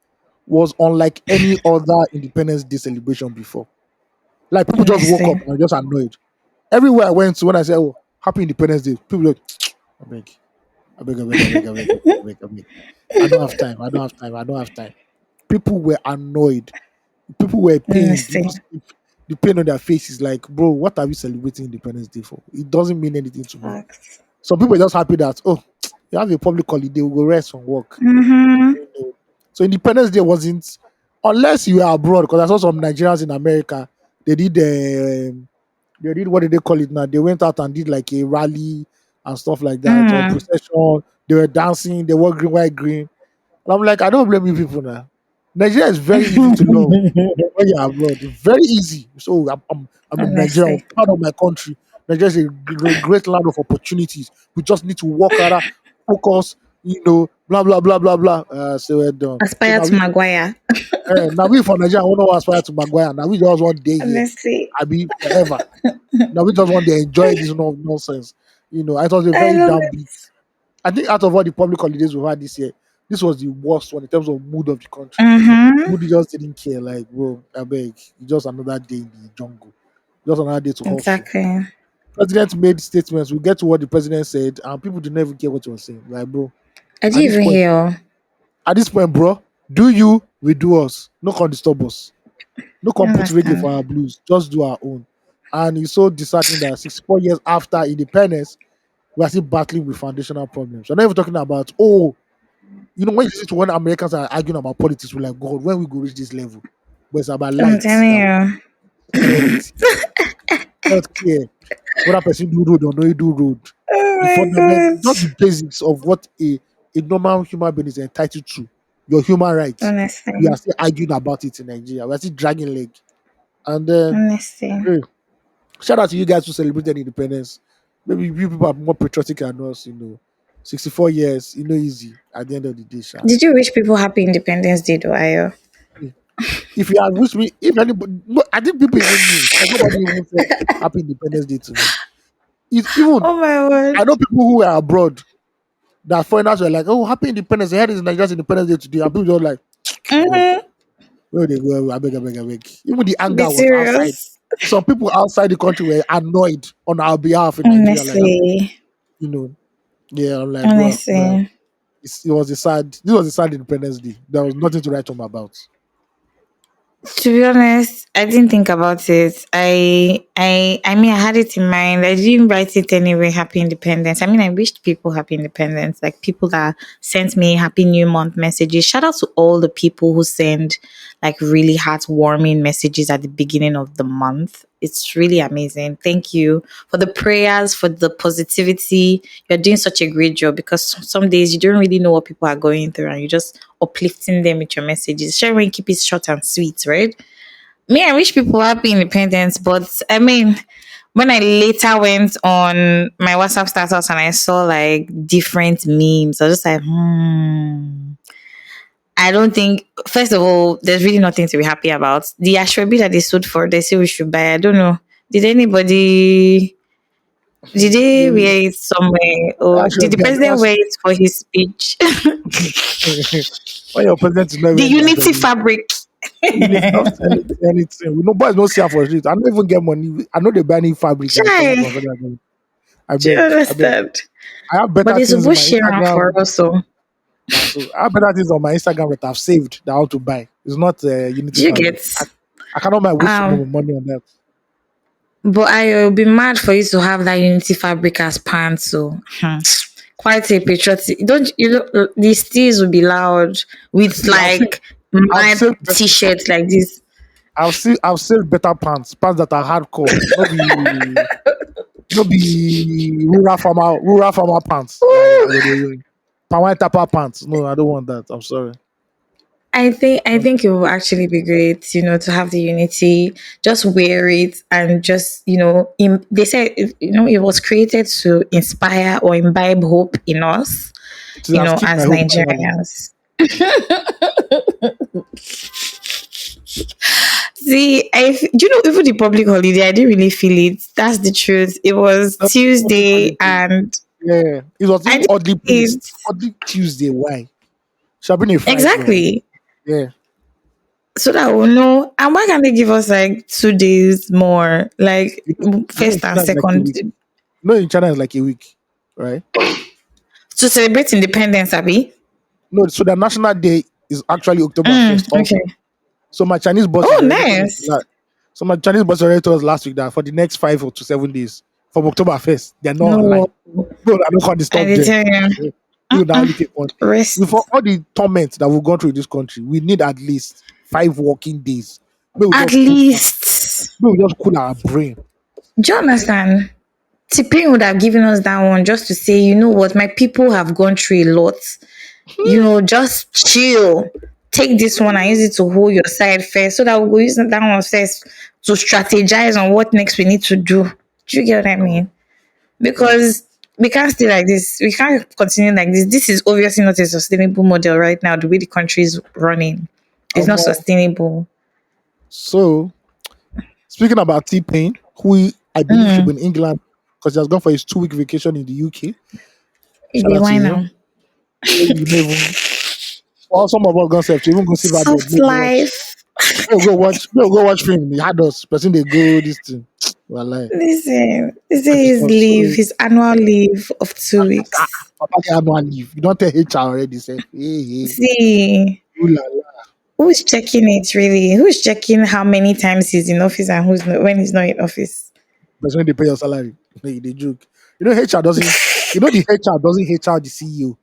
was unlike any other Independence Day celebration before. Like people just woke up honestly. and were just annoyed. Everywhere I went to, when I said, "Oh, Happy Independence Day," people like, "I beg, I beg, I beg, I beg, I beg, I beg, I beg, I beg. I don't have time. I don't have time. I don't have time." People were annoyed. People were pained. You Honestly. could see the pain on their faces. Like, bro, what are we celebrating Independence Day for? It doesn't mean anything to me. Facts. Some people are just happy that, oh, you have a public holiday, we go rest from work. Mm-hmm. You know. So Independence Day wasn't, unless you are abroad, because I saw some Nigerians in America, they did they did, what did they call it now? They went out and did like a rally and stuff like that, or Mm. procession. They were dancing, they wore green, white, green. And I'm like, I don't blame you people now. Nigeria is very easy to love when you're abroad. Very easy. So I'm in Nigeria. I'm Honestly. proud of my country. Nigeria is a great land of opportunities. We just need to work harder, focus, blah blah blah blah blah. So we're done. So Aspire to Maguire. now we for Nigeria, I want to aspire to Maguire. Now we just want day here. Honestly. I be forever. Now we just want to enjoy this nonsense. I thought it was a I very love damn it. big. I think out of all the public holidays we've had this year, this was the worst one in terms of mood of the country. Mm-hmm. Moody just didn't care. Like, bro, I beg, it's just another day in the jungle, just another day to hustle. Exactly. President made statements. We get to what the president said, and people didn't even care what he was saying. Like, bro, I didn't at this even point, hear. bro, do you, we do us. No can disturb us. No I can put radio understand. for our blues. Just do our own. And it's so disheartening that 64 years after independence, we are still battling with foundational problems. We're not even talking about, when you see when Americans are arguing about politics, we're like, God, when we go reach this level? But it's about I'm lights telling that you. everything. Healthcare, whether person do road or no do road. Oh The my fundament, god. just the basics of what a normal human being is entitled to. Your human rights. We are Honestly. still arguing about it in Nigeria. We are still dragging leg. And then, Honestly. hey, shout out to you guys who celebrated independence. Maybe you people are more patriotic than us. 64 years, easy at the end of the day, sha. Did you wish people happy Independence Day, though, Ayo? If you had wished me, if anybody, no, I think people even knew. Like nobody even said Happy Independence Day to me. It's even, Oh my I word. know people who were abroad that foreigners were like, "Oh, Happy Independence Day! Here is Nigeria's Independence Day today," and people just like, "I beg, Mm-hmm. where they go? I beg, I beg, I beg." Even the Be anger was outside. serious. Some people outside the country were annoyed on our behalf in Nigeria. Like, I beg, Honestly. you know, yeah, I'm like, well, Honestly. it was a sad. This was a sad Independence Day. There was nothing to write home about. To be honest, I didn't think about it. I mean I had it in mind. I didn't write it anyway, happy independence. I mean I wished people happy independence, like people that sent me happy new month messages. Shout out to all the people who send like really heartwarming messages at the beginning of the month. It's really amazing. Thank you for the prayers, for the positivity. You're doing such a great job because some days you don't really know what people are going through and you just uplifting them with your messages. Share when keep it short and sweet, right? Me, I wish people happy independence, but I mean, when I later went on my WhatsApp status and I saw like different memes, I was just like, I don't think, first of all, there's really nothing to be happy about. The Ashwebi that they stood for, they say we should buy. I don't know. Did anybody, did they The wear it somewhere? Or did the Ashwebi, president wear it for his speech? when your president is not The even the unity Ashwebi, fabric. you need not anything. We know boys don't see her for street. I don't even get money. I know they buy any fabric and come up Chai, from federal government. I do you beg, I beg. understand? I have But better they're things in supposed my to share am Instagram. for us. So, Now, so I have better things on my Instagram that I've saved that I want to buy. It's not Unity do you fabric. get? I cannot my waste Um, money on that. but I will be mad for you to have that unity fabric as pants. So, quite a patriotic. Don't you know these teas will be loud with See, like I've mad saved better. t-shirts like this. I've seen better pants that are hardcore. No be rural farmer pants. I go dey wear. Palm tapa pants. No, I don't want that. I'm sorry. I think it will actually be great, to have the unity, just wear it and just, they said, it was created to inspire or imbibe hope in us, So I've keep my as hope finally. Nigerians. See, even the public holiday, I didn't really feel it. That's the truth. It was Public Tuesday holiday. and Yeah, it was I even did oddly it. placed. Oddly Tuesday. Why? Should have been a Friday. I mean. Exactly. Yeah. So that we'll know. And why can't they give us like 2 days more? Like In first and China is like a second week. No, in China is like a week, right? to celebrate independence, Abby. No, so the national day is actually October 1st also. Okay. So my Chinese boss Oh, is already told us nice. that. So my Chinese boss already told us last week that for the next 5 to 7 days from October 1st, they're not No, online. No, I don't want to I stop did them. tell you. People that only take one day. Before Rest. all the torment that we've gone through in this country, we need at least 5 working days. May we At just cool down. least. May we just cool our brain. Do you understand? Tipping would have given us that one just to say, you know what, my people have gone through a lot. Just chill. Take this one and use it to hold your side first so that we'll go use that one first to strategize on what next we need to do. Do you get what I Oh, mean? yeah. Because we can't stay like this. We can't continue like this. This is obviously not a sustainable model right now. The way the country is running, it's not Um, sustainable. so speaking about T-Pain, who I believe should be Mm. in England because he has gone for his 2 week vacation in the UK. Is Shout the out to why him. now? You know, even or some of us gonna say to even go see that bed, Soft life. go watch film. He had us, person they go this thing. Well, Listen, this life is is his not leave, so. his annual leave of 2 weeks. Papa get annual leave. You don't tell HR already. Say, hey, See, ooh la la. who's checking it really? Who's checking how many times he's in office and who's not, when he's not in office? But when they pay your salary, they joke. HR doesn't. The HR doesn't HR the CEO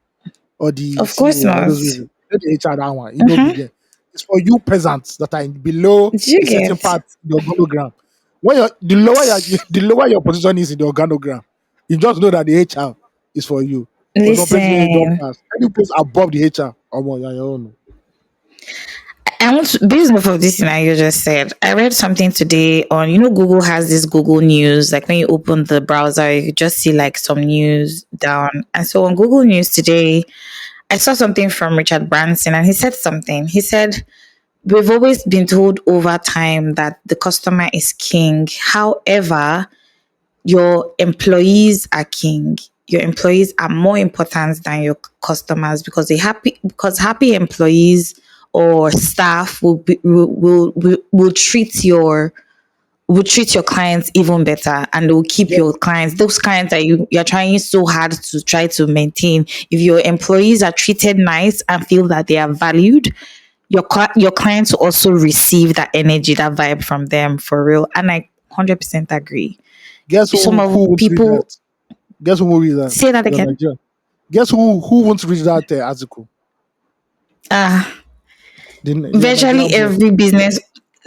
or the Of course COO or all not. those people. Not the HR that one. Be Mm-hmm. there. It's for you peasants that are below Do you a certain get? part in the organogram. When the lower your position is in the organogram, you just know that the HR is for you. But some places where you don't Listen, pass. Any place above the HR, you're on your own. I want to, based off of this thing you just said, I read something today on, Google has this Google News. Like when you open the browser, you just see like some news down. And so on Google News today, I saw something from Richard Branson and he said something. He said, we've always been told over time that the customer is king. However, your employees are king. Your employees are more important than your customers because happy employees or staff will treat your clients even better and will keep Yeah. your clients, those clients that you're trying so hard to try to maintain. If your employees are treated nice and feel that they are valued, your clients will also receive that energy, that vibe from them for real. And I 100% agree. Guess Some who of won't read that? people Guess who won't read that? say that You're again. Nigerian. Guess who won't read that article? Uh The Virtually Nigerian boss. every business,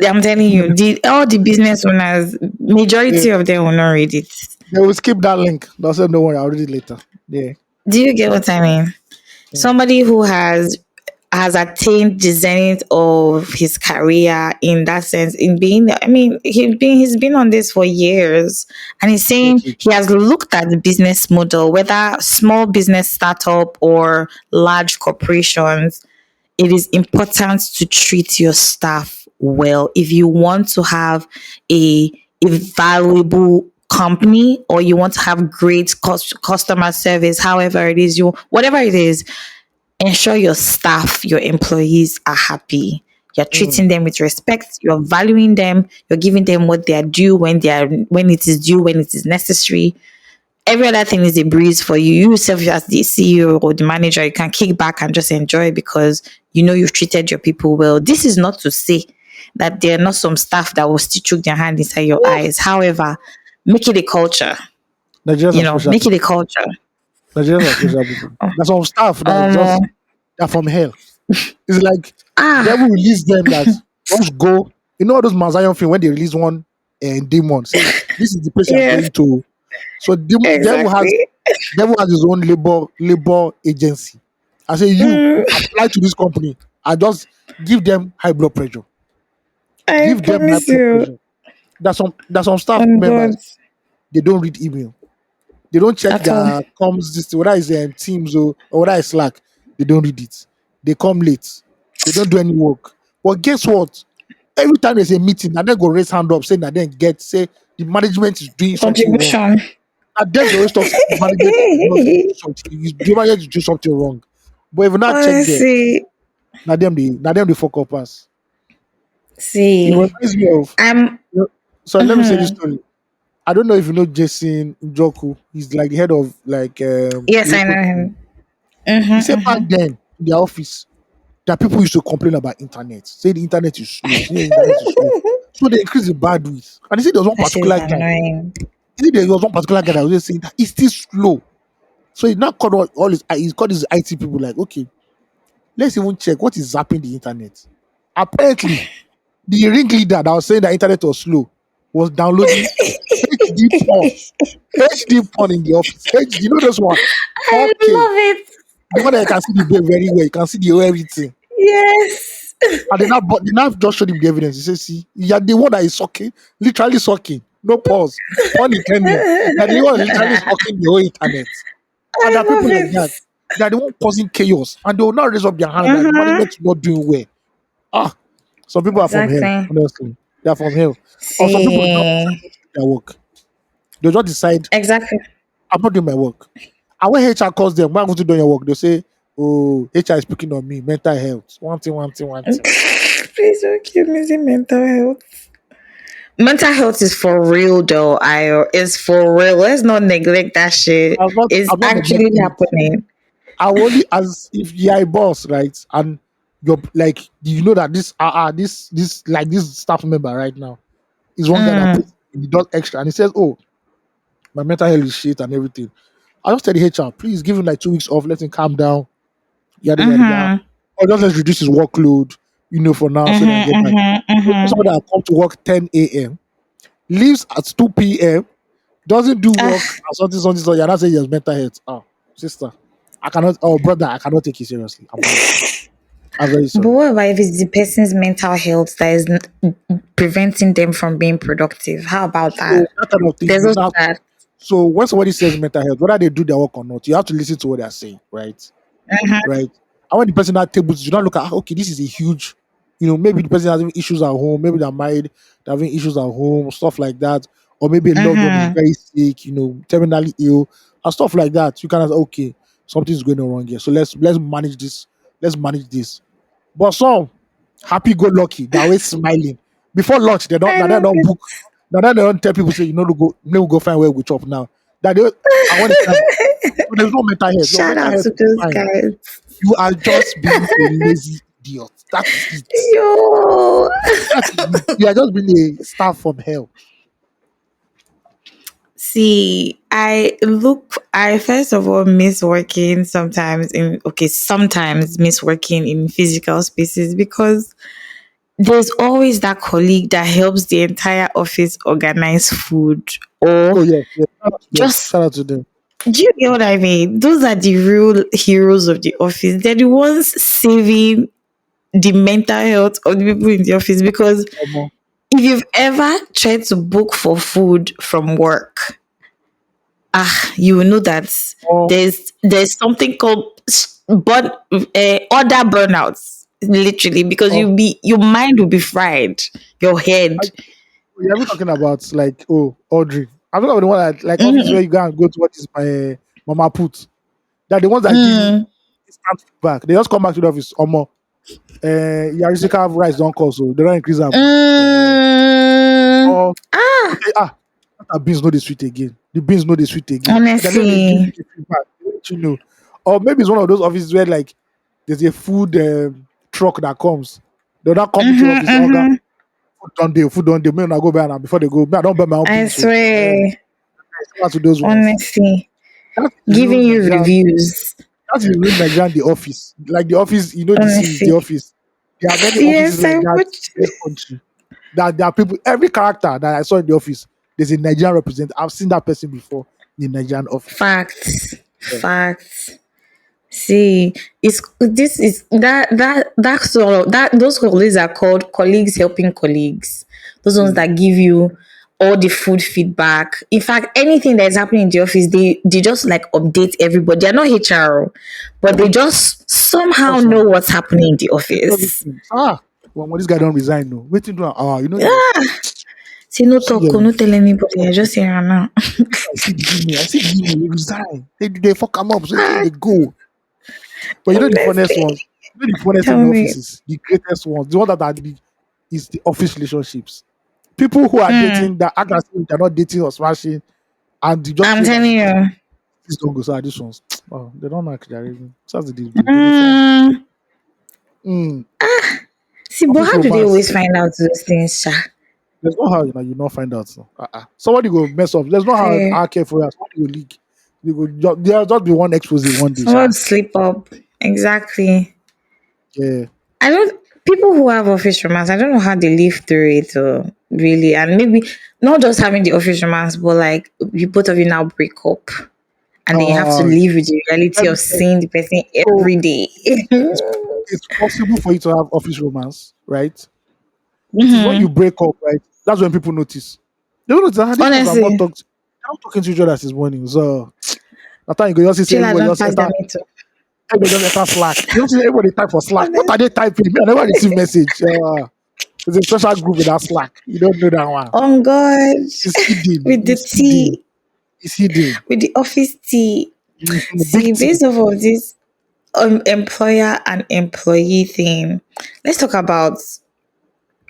I'm telling you, all the business owners, Yeah. majority of them will not read it. They will skip that link. They'll say, "Don't worry, I'll read it later." Yeah. Do you get what I mean? Mm. Somebody who has attained the zenith of his career in that sense, in being, I mean, he's been on this for years, and he's Yeah, saying he has looked at the business model, whether small business startup or large corporations. It is important to treat your staff well if you want to have a a valuable company, or you want to have great customer service, however it is, you whatever it is, ensure your staff, your employees are happy. You're Mm. treating them with respect, you're valuing them, you're giving them what they are due when it is due, when it is necessary. Every other thing is a breeze for you. You yourself as the CEO or the manager, you can kick back and just enjoy because you've treated your people well. This is not to say that there are not some staff that will still choke their hand inside your eyes. However, make it a culture. Nigerians are special Make it a people. culture. Nigerians are special people. There's some staff that is Um, just they're from hell. It's like ah, devil release them that just go You know all those Mazayan film when they release one demon, say this is the place you are Yes, going to. So exactly. devil has his own labor agency. I say you Mm, apply to this company. I just give them high blood pressure. I Give them high promise blood you. pressure. There's some staff On God. members, they don't read email. They don't check At all. their comms this whether it's Teams or whether it's Slack. They don't read it. They come late. They don't do any work. But guess what? Every time there's a meeting, and then go raise hand up saying that then get say the management is doing something wrong. Contribution. And then they always talk say the management is not doing something. The management is doing something wrong. But if you not check there, Honestly, now them they fuck up us. It see, reminds me of I'm. so let me say this Mhm. story. I don't know if you know Jason Joku. He's like the head of like Yes, I local know team. him. He said back Mm-hmm. then in the office that people used to complain about internet, say the internet is slow, say the internet is slow. So they increase the bandwidth. And he said there was one That shit is particular guy. annoying. He said there was one particular guy that was just saying that it's still slow. So he now called all his he's called his IT people like, okay, let's even check what is zapping the internet. Apparently, the ringleader that was saying that internet was slow was downloading HD porn. HD porn in the office. HD, you know this one? I 4K. love it. The one that you can see the babe very well. You can see the everything. Yes. And they now just showed him the evidence. He says, see, you're the one that is sucking, literally sucking. No pause. Pun intended. That the one literally sucking the whole internet. And I there are love people like it. that. They are the one causing chaos. And they will not raise up their hand that the Mm-hmm. management is not doing well. Ah, some people are from hell, Exactly. honestly. They are from hell. Or some people will just decide See. not to do their work. They'll just decide, Exactly. I'm not doing my work. And when HR calls them, when I'm going to do your work, they'll say, oh, HR is picking on me, mental health. One thing, one thing, one thing. Please don't keep missing mental health. Mental health is for real though. I It's for real. Let's not neglect that shit. I'm not, It's I'm not actually neglecting it. happening. I only as if you're a boss, right? And you're like, you know that this staff member right now is one guy that Mm, puts he does extra and he says, oh, my mental health is shit and everything. I just tell the HR, please give him like 2 weeks off, let him calm down, yada yada yada. mm-hmm, Or just let's reduce his workload, for now, so that I get mm-hmm, back. mm-hmm, You know, mm-hmm. somebody that come to work 10 a.m., leaves at 2 p.m., doesn't do work, Ah, and something, you're not saying he has mental health. Oh, sister, I cannot, oh, brother, I cannot take you seriously. I'm very sorry. I'm very but sorry. what about if it's the person's mental health that is preventing them from being productive? How about So that? that kind of thing, There's also that. so when somebody says mental health, whether they do their work or not, you have to listen to what they're saying, right? Mm-hmm, Right. And when the person at tables, you not look at, okay, this is a huge, maybe the person having issues at home, maybe they're married, they're having issues at home, stuff like that. Or maybe a loved one is mm-hmm. very sick, terminally ill, and stuff like that. You can say, okay, something's going on wrong here. So let's manage this. Let's manage this. But some happy go lucky, they're always smiling. Before lunch, I they love don't it. book. Now they don't tell people say, go find where we chop now. That they I want to so there's no mental health. Your Shout mental out health to is those fine. guys. You are just being a lazy idiot. That is it. Yo. That is it. You are just being a staff from hell. See, I first of all miss working sometimes miss working in physical spaces because there's always that colleague that helps the entire office organize food or Oh yes, yes. Shout out to them. just, Shout out to them. do you get what I mean? Those are the real heroes of the office. They're the ones saving the mental health of the people in the office because Omo. if you've ever tried to book for food from work, you will know that Oh, there's something called other burnouts, literally, because oh. your mind will be fried, your I, head. you're even talking about like Audrey. I'm talking about the one that like office Mhm. where you go and go to what is my mama put. They're the ones that give you Mm. instant feedback. They just come back to the office. Omo, Yarisika rice don't cost, so they don't increase them. Mm. Or Ah, okay, the beans know the sweet again. The beans know the sweet again. They don't even give you honestly. the feedback. They let you know. Or maybe it's one of those offices where like there's a food truck that comes. They'll not come into your Mm-hmm, office. Oh, God, mm-hmm. food done day. May I go buy now before they go. Me, I don't buy my own I beans. So swear, similar to those ones. honestly, That is giving real you Nigerian. reviews. That is real Nigerian. The office, like the office, the series, the Honestly, office. There are many offices yes, like I that would. in this country. that there are people, every character that I saw in the office, there's a Nigerian representative. I've seen that person before in the Nigerian office. Facts. Yeah. Facts. See, it's this is that sort of that those colleagues are called colleagues helping colleagues. Those ones See, that give you all the food feedback. In fact, anything that is happening in the office, they just like update everybody. They're not HR, but they just somehow that's know one. what's happening in the They do office. everything. Well, when this guy don't resign, no. Waiting to you know the Ah, say no see talk, oh, no tell anybody. I just hear her now. I see the email. I see the email. They resign. They fuck them up. So they go. But you know the funniest Honestly, ones. You know the funniest thing tell in the me. offices. The greatest ones. The one that are the is the office relationships. People who are Hmm, dating that act as if they're not dating or smashing, and you just I'm feel like telling you. this don't go. So this ones, oh, they don't like they're even. So that's the deal. They form. Mm, Mm, see, but office how do they romance. always find out those things, Sha? There's no how you not find out. So. Somebody go mess up. There's no how Hey, I care for you. Somebody go leak. There'll just be one expose one day, someone sha. slip up. Exactly. Yeah. I don't. People who have office romance, I don't know how they live through it, really. And maybe not just having the office romance, but like you both of you now break up, and then you have to Uh, live with the reality let of me tell seeing the person so every day. it's it's possible for you to have office romance, right? It is when you Hmm. break up, right? That's when people notice. They don't notice these ones have not Honestly, talked. They're not talking to each other since morning. So that time you go just see Chilla everybody don't just pass their enter. meter. Everybody just enter Slack. You don't see everybody type for Slack. What are Honest. they typing? Me, I never receive message. There's a special group in that Slack. You don't know that one. On God, It's hidden. with the It's hidden. tea, It's hidden. with the office tea. Big See, T. based off of this employer and employee thing, let's talk about.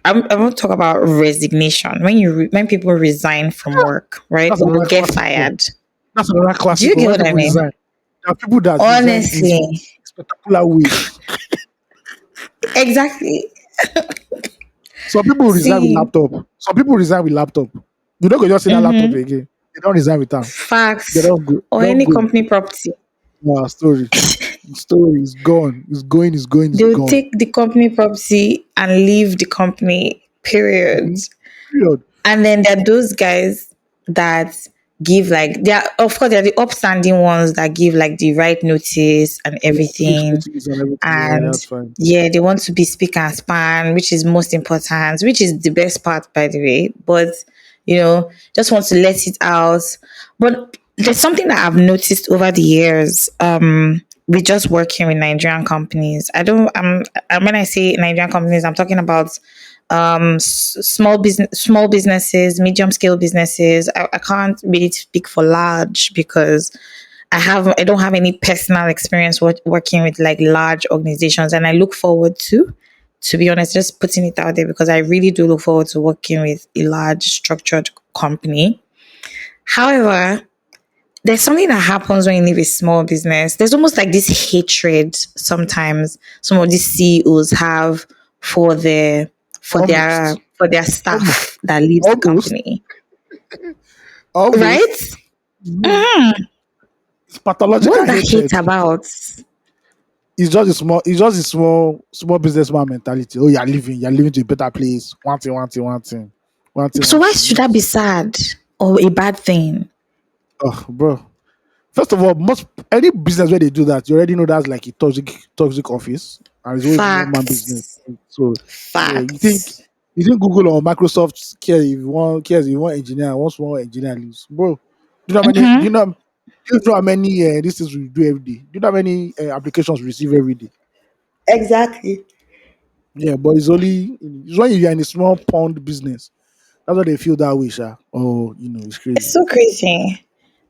I want to talk about resignation. When people resign from work, right, That's or another get classic one. fired. That's another Do classic you one. get When what I people mean? resign, there are people that resign in Honestly, spectacular ways. exactly. Some people resign with See, laptop. Some people resign with laptop. You don't go just see that laptop mm-hmm, again. They don't resign with them. They facts don't go. or They don't any go. company property. Story. The story is gone. It's going. It's going. It's They'll gone. take the company property and leave the company. Period. Mhm. Period. And then there are those guys that give like they are of course they're the upstanding ones that give like the right notice and Yeah, 6 everything. notice and everything. Yeah, And that's fine. yeah, they want to be speak and span, which is most important, which is the best part by the way. But just want to let it out. But there's something that I've noticed over the years, with just working with Nigerian companies. I don't when I say Nigerian companies, I'm talking about small businesses, medium scale businesses. I can't really speak for large because I don't have any personal experience working with like large organizations, and I look forward to be honest, just putting it out there because I really do look forward to working with a large structured company. However, there's something that happens when you leave a small business. There's almost like this hatred sometimes some of these CEOs have for their Almost. for their Almost. staff that leaves the Almost. company. Almost. Right? Mhm. Mhm. It's pathological What's that hate hatred. about? It's just a small. It's just a small businessman mentality. Oh, you're leaving. You're leaving to a better place. One thing. One thing. One thing. One thing. So One why thing. should that be sad or a bad thing? Oh, bro. First of all, most any business where they do that, you already know that's like a toxic office, and it's always one man business. Facts. So yeah, Facts. you think Google or Microsoft cares if you want engineer once one engineer leaves, bro? Do you know how many? Hmm. Do you know how many these things we do every day? Do you know how many applications we receive every day? Exactly. Yeah, but it's when you're in a small pond business. That's why they feel that way, sha. Oh, it's It's crazy. so crazy.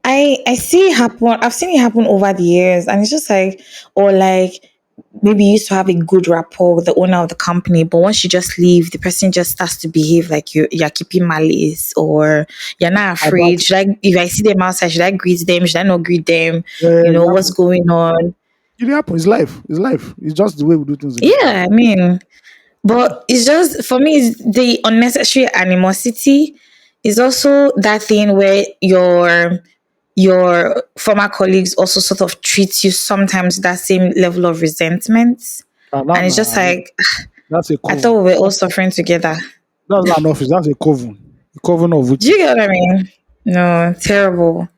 I see it happen. I've seen it happen over the years, and it's just like, or like maybe you used to have a good rapport with the owner of the company, but once you just leave, the person just starts to behave like you're keeping malice, or you're not About afraid. Should I, if I see them outside, should I greet them? Should I not greet them? it What's happens. going on? It happens. It's life. It's life. It's just the way we do things in this Yeah, country. I mean, but it's just for me, it's the unnecessary animosity is also that thing where your former colleagues also sort of treat you sometimes that same level of resentment. And And it's just like, that's a I thought con. we were all suffering together. That's not an office. That's a coven. A coven of Do you witches. get what I mean? No, terrible.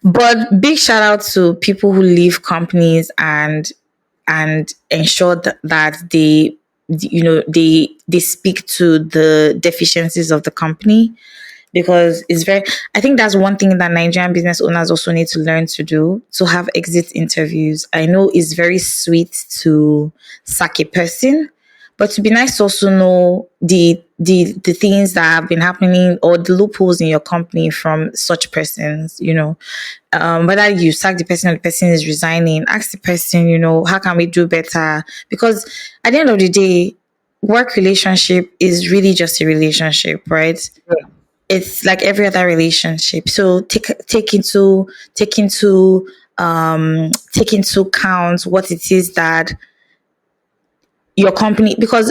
But big shout out to people who leave companies and ensure that they they speak to the deficiencies of the company, because it's very, I think that's one thing that Nigerian business owners also need to learn to do, to have exit interviews. I know it's very sweet to sack a person, but to be nice to also know the things that have been happening or the loopholes in your company from such persons, whether you sack the person or the person is resigning, ask the person, how can we do better? Because at the end of the day, work relationship is really just a relationship, right? Yeah. It's like every other relationship. So take into account what it is that your company, because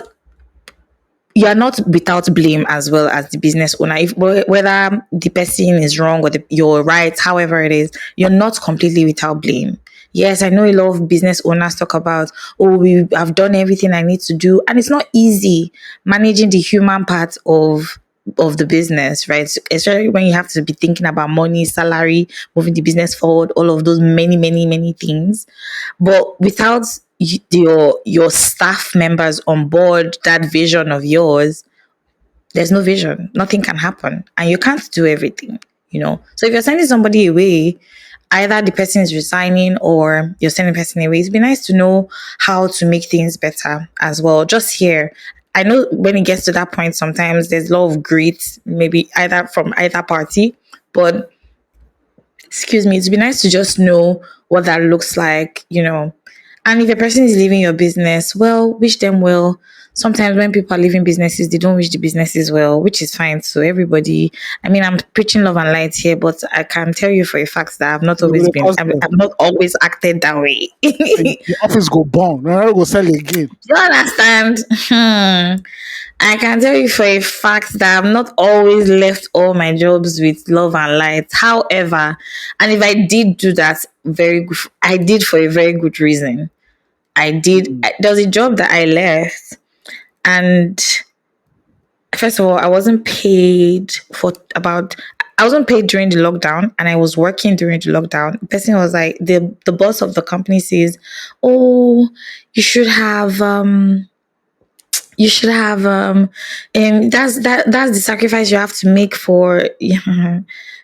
you are not without blame as well as the business owner. If whether the person is wrong or you're right, however it is, you're not completely without blame. Yes, I know a lot of business owners talk about, oh, we have done everything I need to do, and it's not easy managing the human part of the business, right? Especially when you have to be thinking about money, salary, moving the business forward, all of those many, many, many things. But without your staff members on board that vision of yours, there's no vision. Nothing can happen, and you can't do everything. So if you're sending somebody away, either the person is resigning or you're sending the person away, it'd be nice to know how to make things better as well. Just here. I know when it gets to that point, sometimes there's a lot of greed, maybe either from either party, but excuse me, it'd be nice to just know what that looks like. And if a person is leaving your business, well, wish them well. Sometimes when people are leaving businesses, they don't wish the businesses well, which is fine. So everybody, I mean, I'm preaching love and light here, but I can tell you for a fact that You go to cause them. I've not always acted that way. And the office go burn. No, I go sell again. You understand? I can tell you for a fact that I've not always left all my jobs with love and light. However, and if I did do that, I did for a very good reason. Mm. There was a job that I left, and first of all, I wasn't paid during the lockdown, and I was working during the lockdown. The person was like, the boss of the company says, "Oh, you should have you should have that's the sacrifice you have to make for."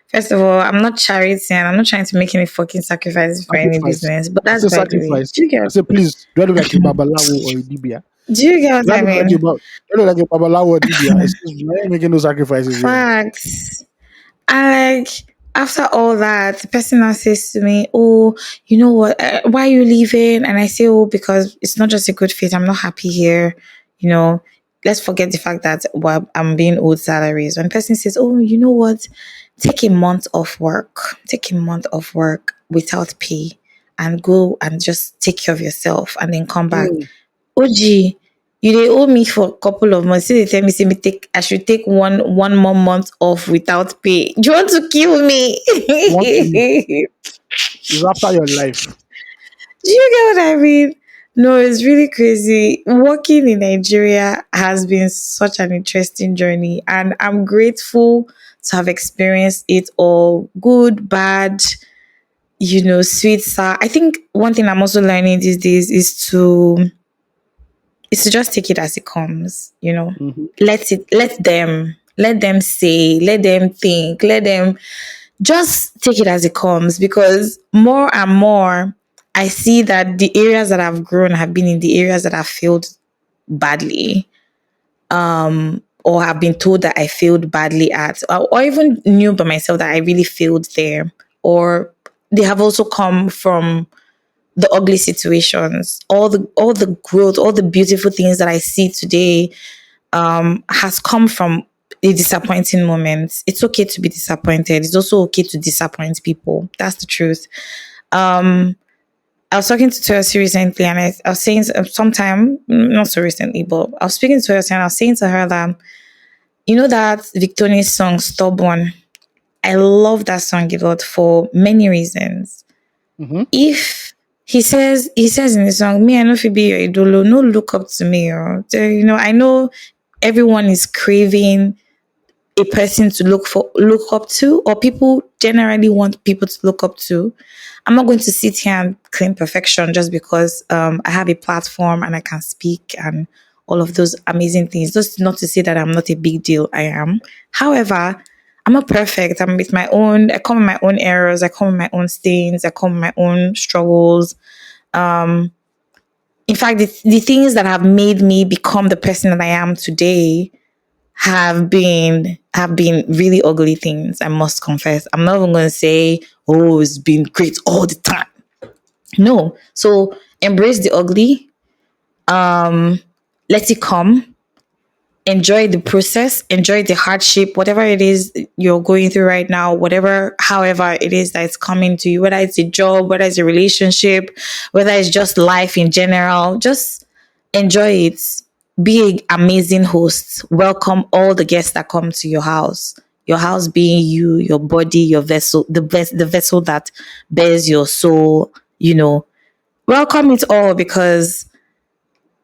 First of all, I'm not charity and I'm not trying to make any fucking sacrifices for any Sacrifice. business, but I that's say by the way. sacrifice. I say, please, do I look like a babalawo or a dibia? Do you get Do what I I look like a mean? do I look like a babalawo or dibia? Excuse me, I ain't making no sacrifices here. Facts. And like after all that, the person now says to me, "Oh, you know what? Why are you leaving?" And I say, "Oh, because it's not just a good fit. I'm not happy here. You know, let's forget the fact that, well, I'm being owed salaries." When the person says, "Oh, you know what? Take a month off work. Take a month off work without pay, and go and just take care of yourself, and then come back." Mm. OG, you dey owe me for a couple of months. Say they tell me, say I should take one more month off without pay. Do you want to kill me? Want to is after your life. Do you get what I mean? No, it's really crazy. Working in Nigeria has been such an interesting journey, and I'm grateful to have experienced it all, good, bad, sweet, sour. I think one thing I'm also learning these days is to just take it as it comes. Mm-hmm. Let them say, let them think, let them just take it as it comes, because more and more I see that the areas that I've grown have been in the areas that I've failed badly, or have been told that I failed badly at, or even knew by myself that I really failed there, or they have also come from the ugly situations. All the growth, all the beautiful things that I see today has come from a disappointing moment. It's okay to be disappointed. It's also okay to disappoint people. That's the truth. Um, I was talking to Toyosi recently, and I was saying sometime, not so recently, but I was speaking to Toyosi, and I was saying to her that, that Victoria's song "Stubborn." I love that song a lot for many reasons. Mm-hmm. If he says in the song, "Me, I know if you be your idolo, no look up to me," or I know everyone is craving a person to look up to, or people generally want people to look up to. I'm not going to sit here and claim perfection just because I have a platform and I can speak and all of those amazing things. Just not to say that I'm not a big deal. I am. However, I'm not perfect. I'm with my own. I come with my own errors. I come with my own stains. I come with my own struggles. Um, in fact, the things that have made me become the person that I am today have been really ugly things. I must confess. I'm not even going to say, oh, it's been great all the time. No. So embrace the ugly. Um, let it come. Enjoy the process. Enjoy the hardship. Whatever it is you're going through right now. However it is that it's coming to you. Whether it's a job, whether it's a relationship, whether it's just life in general. Just enjoy it. Be an amazing host. Welcome all the guests that come to your house. Your house being you, your body, your vessel, the vessel that bears your soul. Welcome it all, because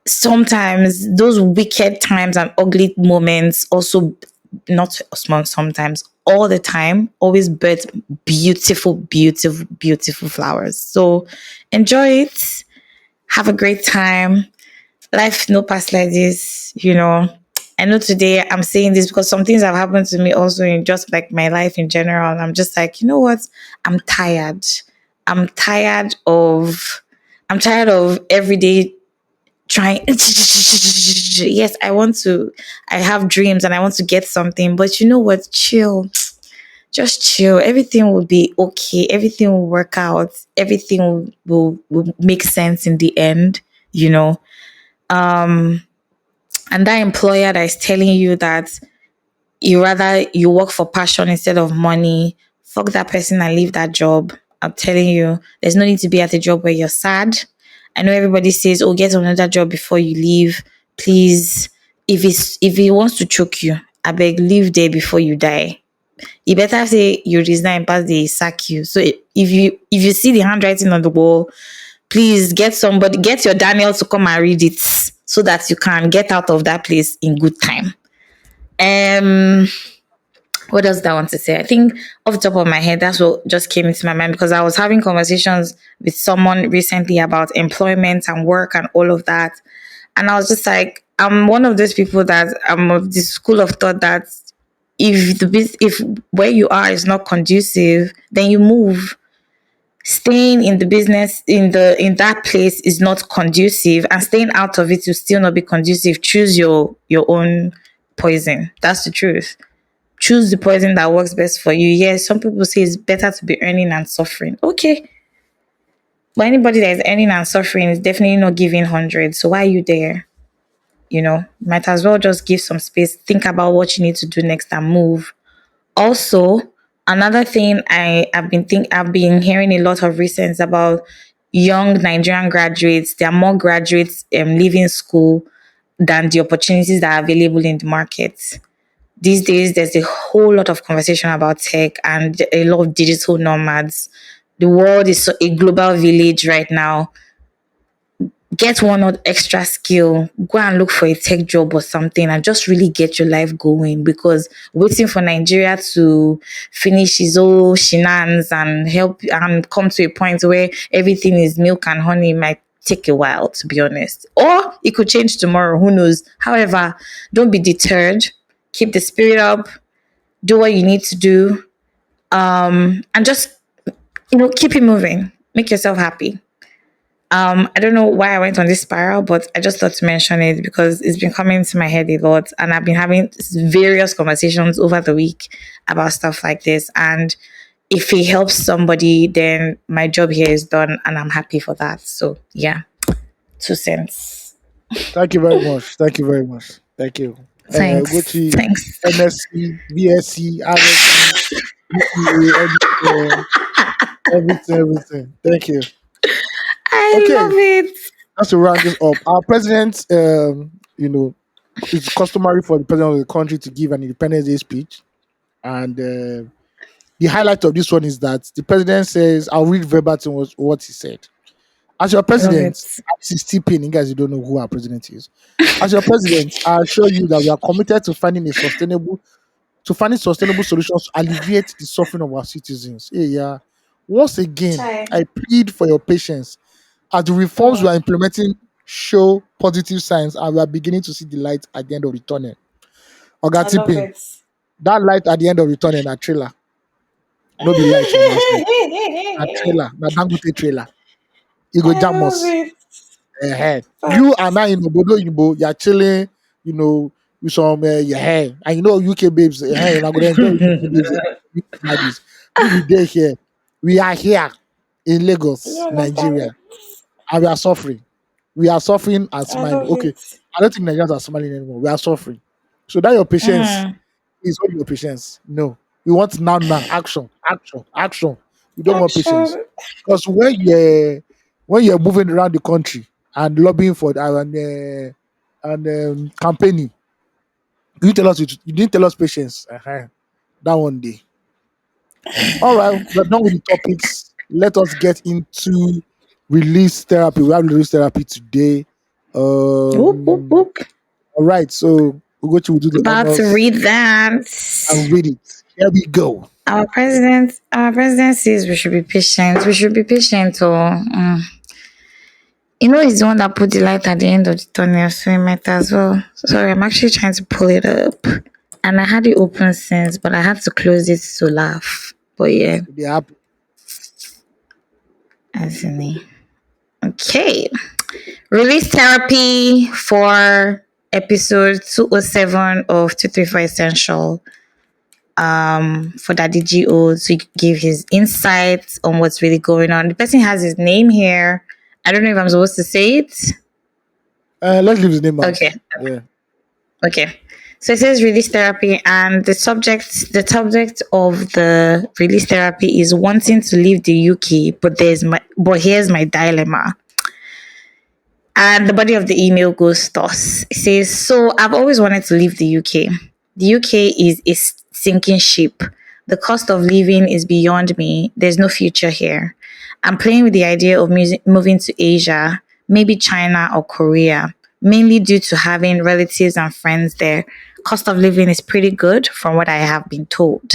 sometimes those wicked times and ugly moments also, not small, sometimes all the time, always birth beautiful, beautiful, beautiful flowers. So enjoy it. Have a great time. Life no pass like this. I know today I'm saying this because some things have happened to me also in just like my life in general. And I'm just like, you know what? I'm tired. I'm tired of I'm tired of every day trying. Yes, I have dreams and I want to get something, but you know what? Chill. Just chill. Everything will be okay. Everything will work out. Everything will make sense in the end, you know. Um and that employer that is telling you that you work for passion instead of money, fuck that person and leave that job. I'm telling you, there's no need to be at a job where you're sad. I know everybody says, oh, get another job before you leave. Please, if he wants to choke you, I beg, leave there before you die. You better say you resign past they sack you. So if you see the handwriting on the wall, please get your Daniel to come and read it so that you can get out of that place in good time. Um, what does that want to say? I think off the top of my head, that's what just came into my mind, because I was having conversations with someone recently about employment and work and all of that. And I was just like, I'm one of those people that I'm of the school of thought that if where you are is not conducive, then you move. Staying in the business in that place is not conducive, and staying out of it will still not be conducive. Choose your own poison. That's the truth. Choose the poison that works best for you. Yes, some people say it's better to be earning and suffering. Okay. But anybody that is earning and suffering is definitely not giving 100. So why are you there? Might as well just give some space, think about what you need to do next and move. Also, another thing I've been hearing a lot of recent about young Nigerian graduates. There are more graduates leaving school than the opportunities that are available in the market. These days, there's a whole lot of conversation about tech and a lot of digital nomads. The world is a global village right now. Get one or extra skill, go and look for a tech job or something and just really get your life going, because waiting for Nigeria to finish his own shenanigans and help and come to a point where everything is milk and honey might take a while, to be honest. Or it could change tomorrow, who knows? However, don't be deterred. Keep the spirit up, do what you need to do, and just keep it moving. Make yourself happy. I don't know why I went on this spiral, but I just thought to mention it because it's been coming to my head a lot, and I've been having various conversations over the week about stuff like this. And if it helps somebody, then my job here is done, and I'm happy for that. So yeah, 2 cents. Thank you very much. Thank you very much. Thank you. Go Thanks. to Thanks. MSc, BSc, RSc, everything, everything. Thank you. I Okay, love it. just to round this up, our president, it's customary for the president of the country to give an Independence Day speech, and the highlight of this one is that the president says, "I'll read verbatim what he said." As your I love president, it. this is still pain. You guys, you don't know who our president is. As your president, I assure you that we are committed to finding sustainable solutions to alleviate the suffering of our citizens. Hey, yeah. Once again, Chai. I plead for your patience as the reforms we Oh, are implementing show positive signs and we are beginning to see the light at the end of the tunnel. I love Oga, it. that light at the end of the tunnel na trailer, no be light from outside. Na trailer, na Dangote trailer. E go I jam love us. it. You and I Facts. in Obodo Oyinbo, you're chilling, you know, with some your hair. And you know UK babes, you're not gonna enjoy UK babes, UK daddies. We there here. We are here in You Lagos, understand Nigeria, it? and we are suffering. We are suffering and I smiling. love Okay, it. I don't think Nigerians are smiling anymore. We are suffering. So that your patience Mm. is all your patience. No, we want now action, action, action. We don't want patience Action. because when you're moving around the country and lobbying for and campaigning, you didn't tell us patience. That one day. All right, we're done with the topics. Let us get into release therapy. We have release therapy today. Whoop, whoop, Um, whoop. all right, so Ugochi will do the About to honors read that. and read it. Here we go. Our president says we should be patient. We should be patient. He's the one that put the light at the end of the tunnel, so it might as well. Sorry, I'm actually trying to pull it up, and I had it open since, but I had to close it to laugh. But yeah, They happen. as in it. Okay. Release therapy for episode 207 of 234 Essential. For Daddy GO to give his insights on what's really going on. The person has his name here. I don't know if I'm supposed to say it. Let's leave his name out. Okay. Yeah. Okay. So it says release therapy, and the subject of the release therapy is wanting to leave the UK, but here's my dilemma. And the body of the email goes thus. It says, so I've always wanted to leave the UK. The UK is a sinking ship. The cost of living is beyond me. There's no future here. I'm playing with the idea of moving to Asia, maybe China or Korea, mainly due to having relatives and friends there. Cost of living is pretty good from what I have been told.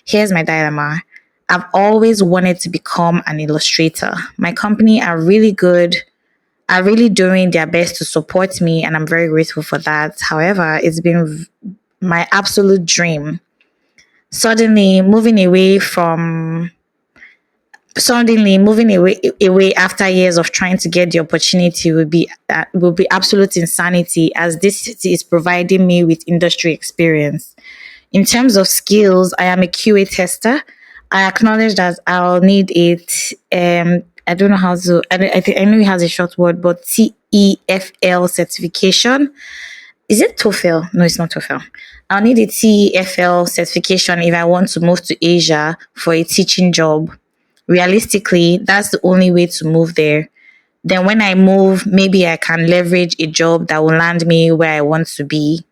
Here's my dilemma. I've always wanted to become an illustrator. My company are really doing their best to support me, and I'm very grateful for that. However, it's been my absolute dream. Suddenly moving away after years of trying to get the opportunity will be absolute insanity, as this city is providing me with industry experience. In terms of skills, I am a QA tester. I acknowledge that I'll need it. I don't know how to. I know it has a short word, but TEFL certification. Is it TOEFL? No, it's not TOEFL. I'll need a TEFL certification if I want to move to Asia for a teaching job. Realistically, that's the only way to move there. Then when I move, maybe I can leverage a job that will land me where I want to be.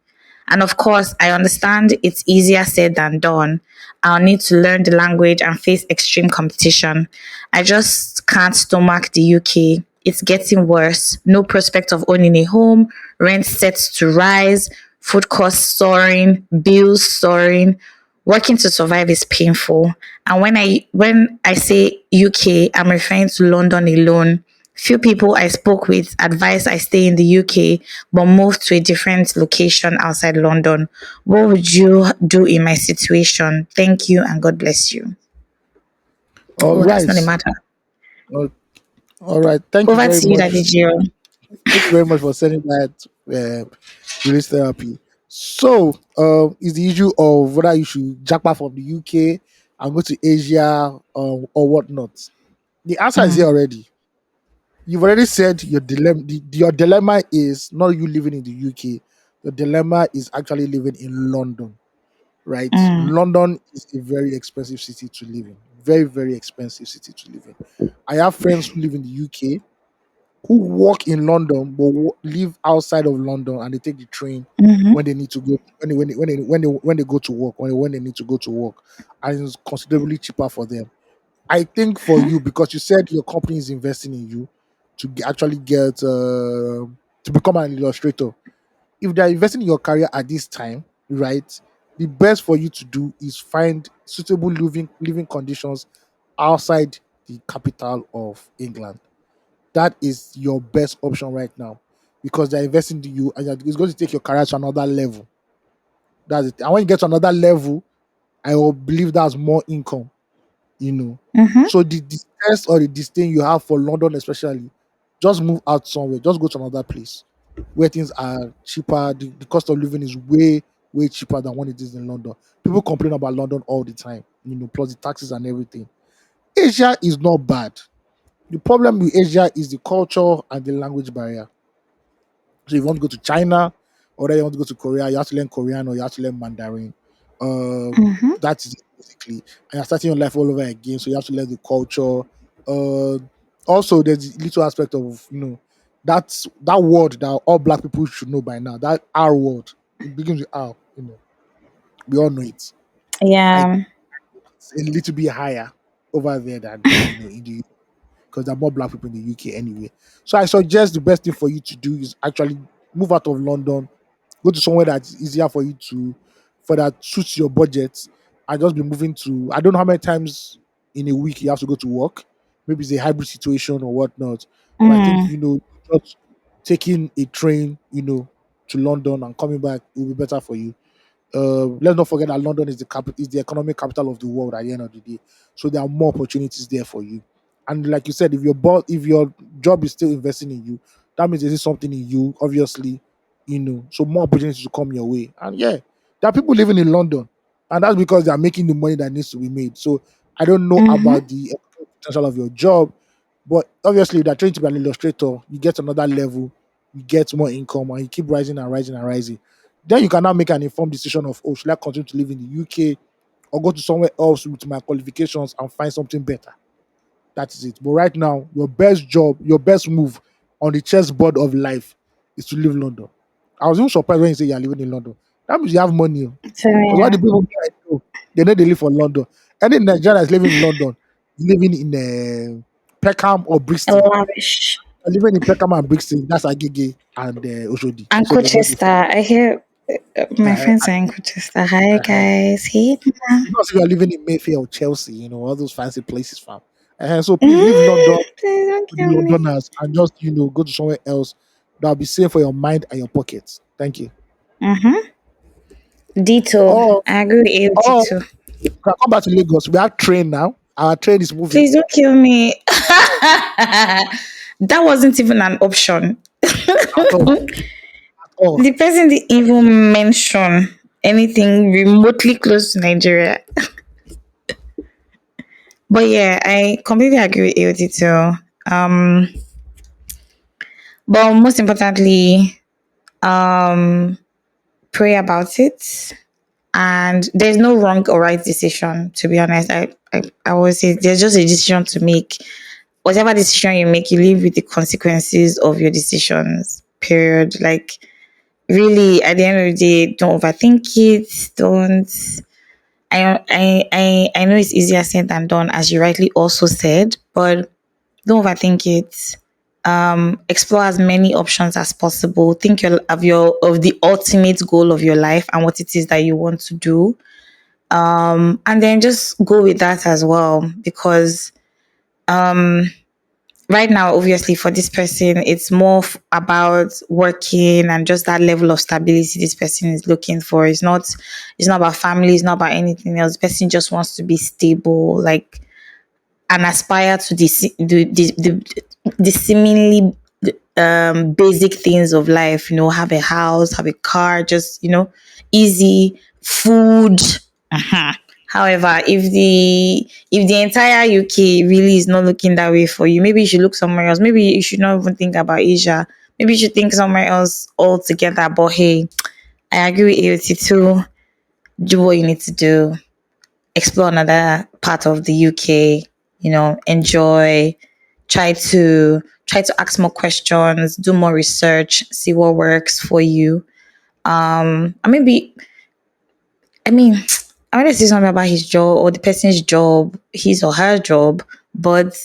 And of course, I understand it's easier said than done. I'll need to learn the language and face extreme competition. I just can't stomach the UK. It's getting worse. No prospect of owning a home, rent set to rise, food costs soaring, bills soaring. Working to survive is painful. And when I say UK, I'm referring to London alone. Few people I spoke with advised I stay in the UK but move to a different location outside London. What would you do in my situation? Thank you and God bless you. All Oh, that's right. not a matter. Uh, all right. Thank you Over very to you, Daddy much. Gio. Thank you very much for sending that release therapy. So, is the issue of whether you should jackpot from the UK and go to Asia or whatnot. The answer is here Mm, already. You've already said your dilemma. Your dilemma is not you living in the UK. Your dilemma is actually living in London, right? mm, London is a very expensive city to live in. Very, very expensive city to live in. I have friends who live in the UK who work in London but live outside of London and they take the train mm-hmm, when they need to go when they go to work when they need to go to work, and it's considerably cheaper for them. I think for you, because you said your company is investing in you, to actually get to become an illustrator. If they're investing in your career at this time, right, the best for you to do is find suitable living conditions outside the capital of England. That is your best option right now because they're investing in you and it's going to take your career to another level. That's it. And when you get to another level, I will believe that's more income, you know. Mm-hmm. So the disgust or the disdain you have for London, especially, just move out somewhere. Just go to another place where things are cheaper. The cost of living is way cheaper than what it is in London. People complain about London all the time, plus the taxes and everything. Asia is not bad. The problem with Asia is the culture and the language barrier. So if you want to go to China or then you want to go to Korea, you have to learn Korean or you have to learn Mandarin. Mm-hmm. That is it basically. And you're starting your life all over again. So you have to learn the culture. Uh, Also, there's a little aspect of, that word that all black people should know by now. That R word. It begins with R. We all know it. I Yeah. It's a little bit higher over there than in the because there are more black people in the UK anyway. So I suggest the best thing for you to do is actually move out of London, go to somewhere that's easier for you for that suits your budget. I just be moving to I don't know how many times in a week you have to go to work. Maybe it's a hybrid situation or whatnot. But I think Mm. just taking a train, to London and coming back will be better for you. Let's not forget that London is the economic capital of the world at the end of the day. So there are more opportunities there for you. And like you said, if your job is still investing in you, that means there is something in you, obviously, So more opportunities to come your way. And yeah, there are people living in London, and that's because they are making the money that needs to be made. So I don't know Mm-hmm. about the economic potential of your job, but obviously, if they're trying to be an illustrator, you get another level, you get more income, and you keep rising and rising and rising. Then you can now make an informed decision of, oh, should I continue to live in the UK or go to somewhere else with my qualifications and find something better? That is it. But right now, your best job, your best move on the chessboard of life is to leave London. I was even surprised when you say you're living in London. That means you have money. So Because what the yeah, people I know, they know they live for London. Any Nigerian that's living in London, is living in Peckham or Brixton. lavish. Living in Peckham and Brixton, that's Agege and Oshodi. And So they know they Colchester. for I hear my uh, friends are in Colchester. Hi uh, guys. Hey. It's not as if you're living in Mayfair or Chelsea, all those fancy places, fam. So please leave London Mm, please don't to the kill me. Londoners and just, go to somewhere else that'll be safe for your mind and your pockets. Thank you. Mm-hmm. Dito. Or, I agree with or AOT2. can come back to Lagos. We have train now. Our train is moving. Please don't kill me. That wasn't even an option. At all. At all. The person didn't even mention anything remotely close to Nigeria. But yeah, I completely agree with AOT2. Um, but most importantly, um, pray about it. And there's no wrong or right decision, to be honest. I always say there's just a decision to make. Whatever decision you make, you live with the consequences of your decisions, period. Like, really, at the end of the day, don't overthink it. Don't. I know it's easier said than done, as you rightly also said, but don't overthink it. Explore as many options as possible. Think of the ultimate goal of your life and what it is that you want to do, and then just go with that as well. Because right now, obviously, for this person, it's more about working and just that level of stability this person is looking for. It's not about family. It's not about anything else. The person just wants to be stable, like, and aspire to the seemingly basic things of life, have a house, have a car, just, easy food. Uh-huh. However, if the entire UK really is not looking that way for you, maybe you should look somewhere else. Maybe you should not even think about Asia. Maybe you should think somewhere else altogether. But hey, I agree with AOT2. Do what you need to do, explore another part of the UK, enjoy, try to ask more questions, do more research, see what works for you. And maybe, I mean, I want to say something about his job or the person's job, his or her job, but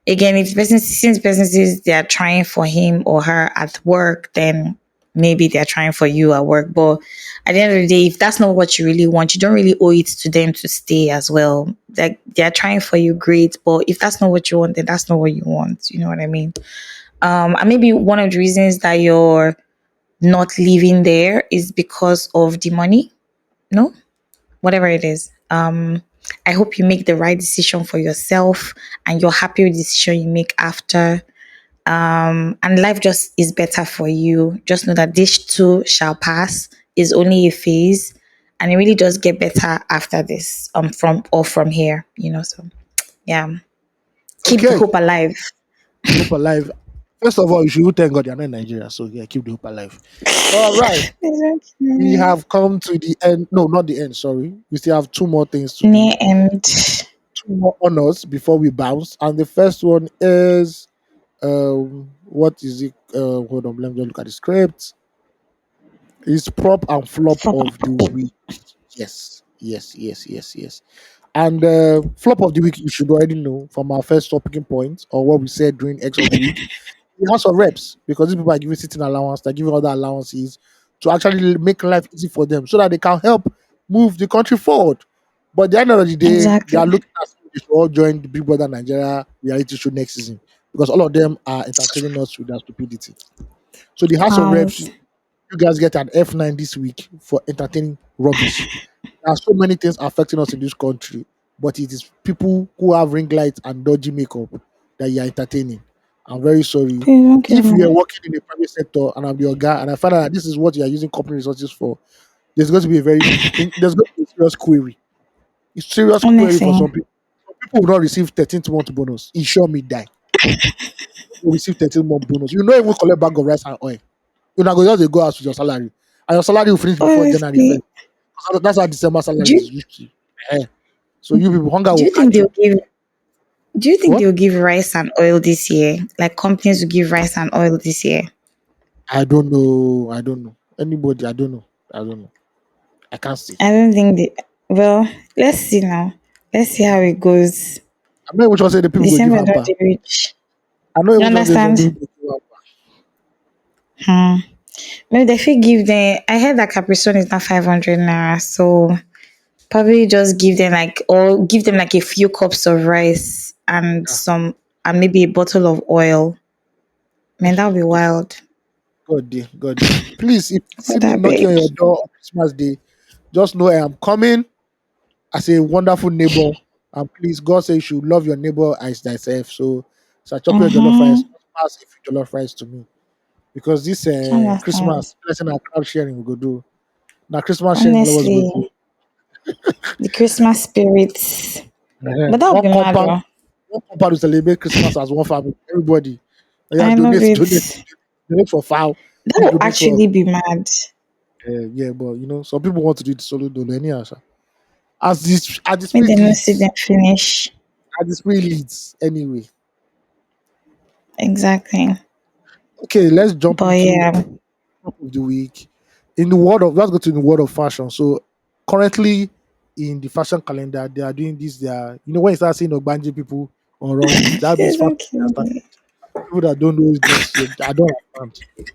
again, if the person since the person says they are trying for him or her at work, then maybe they're trying for you at work. But at the end of the day, if that's not what you really want, you don't really owe it to them to stay as well. Like they're trying for you, great. But if that's not what you want, then that's not what you want. You know what I mean? And maybe one of the reasons that you're not living there is because of the money. No, whatever it is. I hope you make the right decision for yourself and you're happy with the decision you make after. And life just is better for you. Just know that this too shall pass, is only a phase, and it really does get better after this. From here, So yeah, keep the Okay, hope alive. hope alive. First of all, you should thank God you're not in Nigeria, so yeah, keep the hope alive. All right, we Exactly. have come to the end. No, not the end. Sorry, we still have two more things to do. Near end. Two more honors before we bounce, and the first one is what is it? Hold on, let me just look at the script. It's prop and flop Flop of and the prop. week. Yes, yes, yes, yes, yes. And flop of the week, you should already know from our first talking point or what we said during X of the week. The House of Reps, because these people are giving sitting allowance, they're giving other allowances to actually make life easy for them so that they can help move the country forward. But at the end of the day, they Exactly. are looking at they should all join the Big Brother Nigeria reality show next season because all of them are entertaining us with their stupidity. So the House of Reps, Pause. you guys get an F9 this week for entertaining rubbish. There are so many things affecting us in this country, but it is people who have ring lights and dodgy makeup that you are entertaining. I'm very sorry. Please don't kill If you are me. working in the private sector and I'm your guy and I find out that this is what you are using company resources for, there's going to be there's going to be a serious query. It's serious query for Honestly. some people. Some people will not receive 13th month bonus. Insure me die. You will receive 13th month bonus. You know even collect bag of rice and oil. You not go just dey go out with your salary. And your salary will finish before January Honestly. 1st. That's how December Do salary is you, used to. So you people hunger do will you think catch they'll you. give do you think What? they'll give rice and oil this year? Like companies will give rice and oil this year? I don't know. I don't know. Anybody, I don't know. I don't know. I can't see. I don't think they well, let's see now. Let's see how it goes. I'm not even sure say the people go give December don't hamper. dey reach. I know You even sure say some understand? people go give hamper. Hmm. Maybe they should give them. I heard that Capri Sun is now 500 naira, so probably just give them like or give them like a few cups of rice and Ah, some and maybe a bottle of oil. Man, that would be it's wild. God day, God day. Please, if you see God me I knocking beg. on your door on Christmas Day, just know I am coming as a wonderful neighbor. And please, God says you should love your neighbor as thyself. So chop your jollof rice, Mm-hmm. just pass a few jollof rice to me. Because this Understand. Christmas, blessing and crowd sharing we go do. Now Christmas sharing lovers go Honestly, do. the Christmas spirits. Eh, But that would be mad, though. one compound will celebrate Christmas as one family. Everybody. Oh, yeah, I love donate, it. donate, donate for foul. That Please would donate for actually be mad. yeah, but some people want to do the solo dolo anyhow. Sha. As the Make spirit them not see leads. them finish. As the spirit leads. Anyway. Exactly. Okay, let's jump But into yeah, top of the week. In the world of let's go to the world of fashion. So currently in the fashion calendar, they are doing this. They are when you start seeing Ogbanji people on runways, that means please fashion don't has kill started. me. People that don't know this, I don't understand.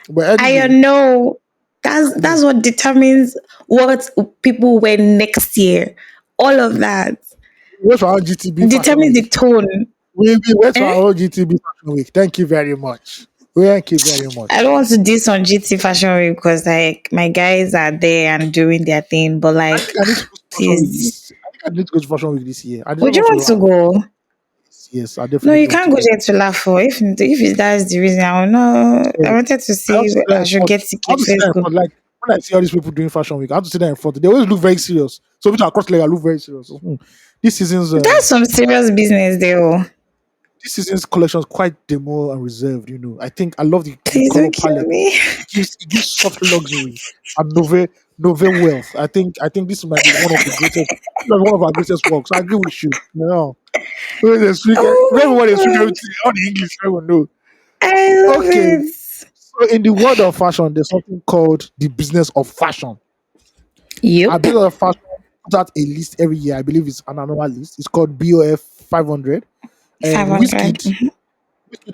But I anyway, know that's I know. that's what determines what people wear next year. All of that We wait for our GTB Fashion determines the Week. tone. We wait for Eh? our own GTB Fashion Week. Thank you very much. Thank you very I much. don't want to diss on GT Fashion Week because like my guys are there and doing their thing, but I like think I need to go to Fashion Week please, this. I think I need to go to Fashion Week this year. I just would you want to want to laugh. go? Yes, I No, definitely you want can't to go go. there to laugh for. If that's the reason, I will know. I So wanted to I have see. to sit there I in should front. get I have to tickets. sit Let's there in go. front. Like when I see all these people doing Fashion Week, I have to sit there in front. They always look very serious. So people across like I look very serious. This season's That's some serious business, there. Oh. this season's collection is quite demo and reserved. I think I love the Please color don't kill palette. me. It gives soft luxury and novel wealth. I think this might be one of our greatest works. I agree with you. When they speak, when Oh everybody speak my god, everything, all the English, I will know. I love Okay, it. so in the world of fashion, there's something called the business of fashion. Our Yep. business of fashion puts out a list every year. I believe it's an annual list. It's called BOF 500. and 500. Wizkid,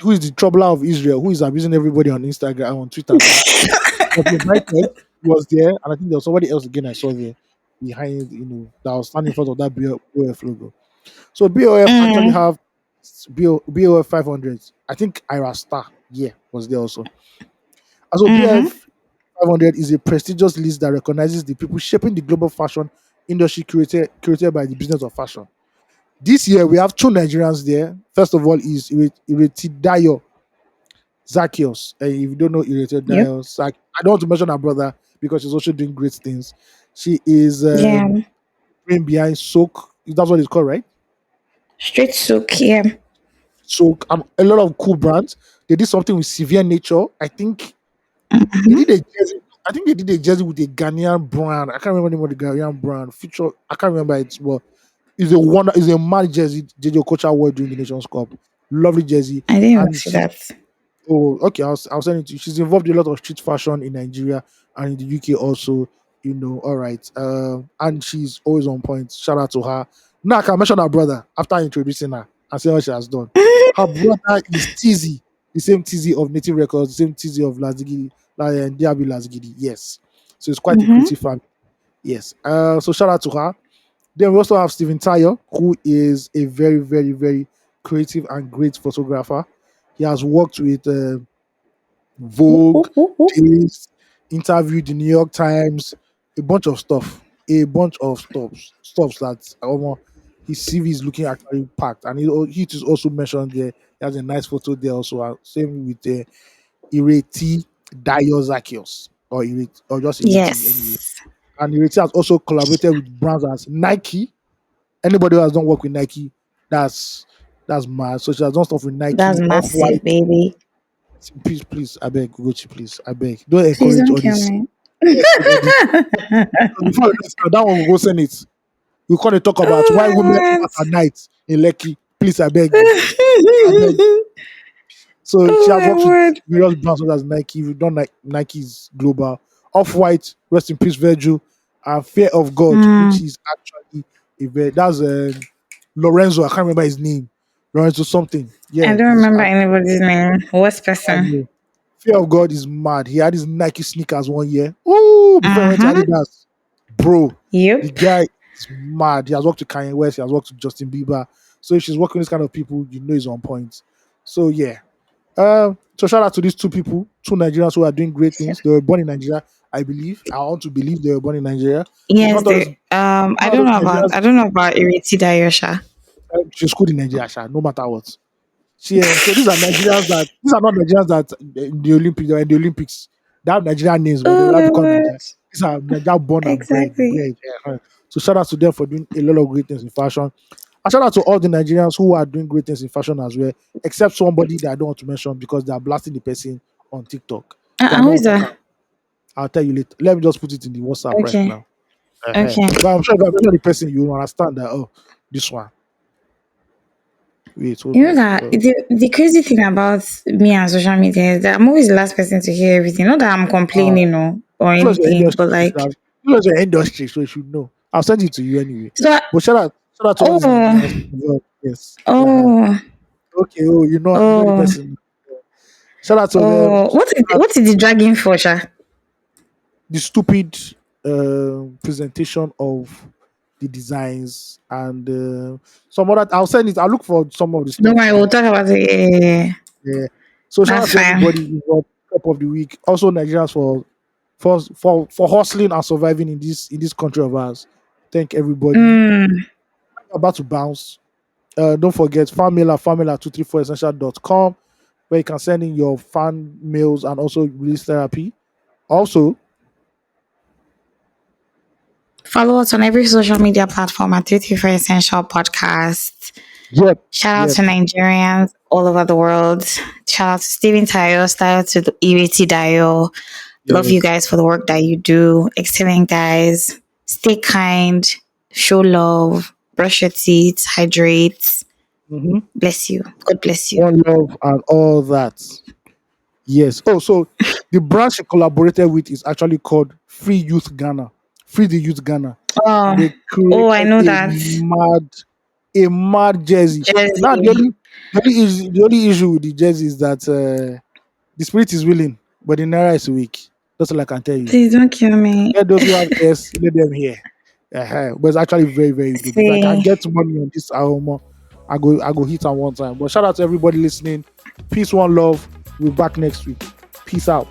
who is the troubler of Israel, who is abusing everybody on Instagram, on Twitter now, was invited, was there, and I think there was somebody else again I saw there behind, that was standing in front of that BOF logo. So BOF actually Mm, have BOF 500. I think Ira Star, yeah, was there also. And so mm-hmm. BOF 500 is a prestigious list that recognizes the people shaping the global fashion industry created by the business of fashion. This year we have two Nigerians there. First of all is Ireti Zacchaeus. If you don't know Ireti Yep. Dayo, I don't want to mention her brother because she's also doing great things. She is Yeah. brain behind Soak. That's what it's called, right? Straight soak. Yeah. So a lot of cool brands. They did something with Severe Nature. I think they did Mm-hmm. a jersey. I think they did a jersey with a Ghanaian brand. I can't remember the name of the Ghanaian brand. Future. I can't remember it. But it's a mad jersey. JJ Okocha wore during the Nations Cup. Lovely jersey, I didn't even and see she that. Oh, okay. I'll send it to you. She's involved in a lot of street fashion in Nigeria and in the UK also. All right. And she's always on point. Shout out to her. Now I can mention her brother after introducing her and see what she has done. Her brother is Tizzy, the same Tizzy of Native Records, the same Tizzy of Lazigidi, Diaby Lazigidi. Yes. So it's quite a Mm-hmm. creative family. Yes. So shout out to her. Then we also have Stephen Tayo, who is a very, very, very creative and great photographer. He has worked with Ooh, Vogue, ooh, ooh, ooh. Taste, interviewed the New York Times, a bunch of stuff, stuffs that his CV is looking actually packed, and he is also mentioned there. He has a nice photo there also. Same with Ireti Diazakios or just Ireti anyway. Yes. And Ireti has also collaborated with brands as Nike. Anybody who has done work with Nike, that's mad. So she has done stuff with That's Nike, Off massive, White. baby. Please, I beg, Ugochi, please, I beg. Don't Please encourage don't all kill this. me. Don't encourage all this. Because before you know it, that one will go send it. We can't talk about why women come Oh, out at night in Lekki. Please, I beg you. I beg. my word. So she Oh has my worked with word. various brands such as Nike. We've done Nike's global, Off White, rest in peace, Virgil, and Fear of God, which Mm, is actually that's Lorenzo. I can't remember his name. Lorenzo something. I Yeah, don't remember anybody's name. Worst I person. know. Fear of God is mad. He had his Nike sneakers one year. Ooh, before he went to Uh-huh. Adidas. Bro, the Yep. guy is mad. He has worked with Kanye West. He has worked with Justin Bieber. So if she's working with this kind of people, he's on point. So yeah. So shout out to these two people, two Nigerians who are doing great things. They were born in Nigeria, I believe. I want to believe they were born in Nigeria. It's Yes, not all those, they not all those Nigerians. I don't know about Iriti Dayosha. She's schooled in Nigeria, sha, no matter what. So these are Nigerians that these are not Nigerians that in the Olympics or in the Olympics. They have Nigerian names, but they Oh will have my become word. Nigeria. These are Nigeria born and Exactly. bred. Yeah. So shout out to them for doing a lot of great things in fashion. And shout out to all the Nigerians who are doing great things in fashion as well, except somebody that I don't want to mention because they are blasting the person on TikTok. But I don't Who is want to talk that? about. I'll tell you later. Let me just put it in the WhatsApp right Okay. now. Uh-huh. Okay. But I'm sure if I mention the person, you will understand that. Oh, this one. Wait, hold You know on. that the crazy thing about me and social media is that I'm always the last person to hear everything. Not that I'm Uh, complaining or Influence your anything, but industry. like Influence your industry, so you should know. I'll send it to you anyway. so. But shout out to all these Nigerians. Oh, Involved. Yes. Uh-huh. oh, Okay. Oh, you know the oh, person. Shout out to them. oh. What is the dragging for, Sha? The stupid presentation of the designs and some other. I'll send it. I'll look for some of the Don't stuff worry, we'll and talk about it. Yeah, yeah, yeah. yeah. So shout out That's to fine. everybody involved. Top of the week. Also Nigerians for hustling and surviving in this country of ours. Thank everybody. Mm. About to bounce. Don't forget fanmail at 234essential.com where you can send in your fan mails and also release therapy. Also, Follow us on every social media platform at Duty for Essential Podcast. yep, Shout out yep, to Nigerians all over the world. Shout out to Steven Tayo. Shout out to the Iriti Dayo. Love you yes. guys for the work that you do. Excellent guys. Stay kind. Show love. Brush your teeth. Hydrate. Hmm. Bless you. God bless you. One love and all that. Yes. Oh, so the brand she collaborated with is actually called Free Youth Ghana. Free the Youth Ghana. Oh, They oh, I created know a that. mad jersey. Now Jersey. The only issue with the jersey is that the spirit is willing, but the naira is weak. That's all I can tell you. Please don't kill me. Let those who have ears, let them hear. But it's actually very, very good. If I can See, get money on this album, I go hit on one time. But shout out to everybody listening. Peace, one love. We'll be back next week. Peace out.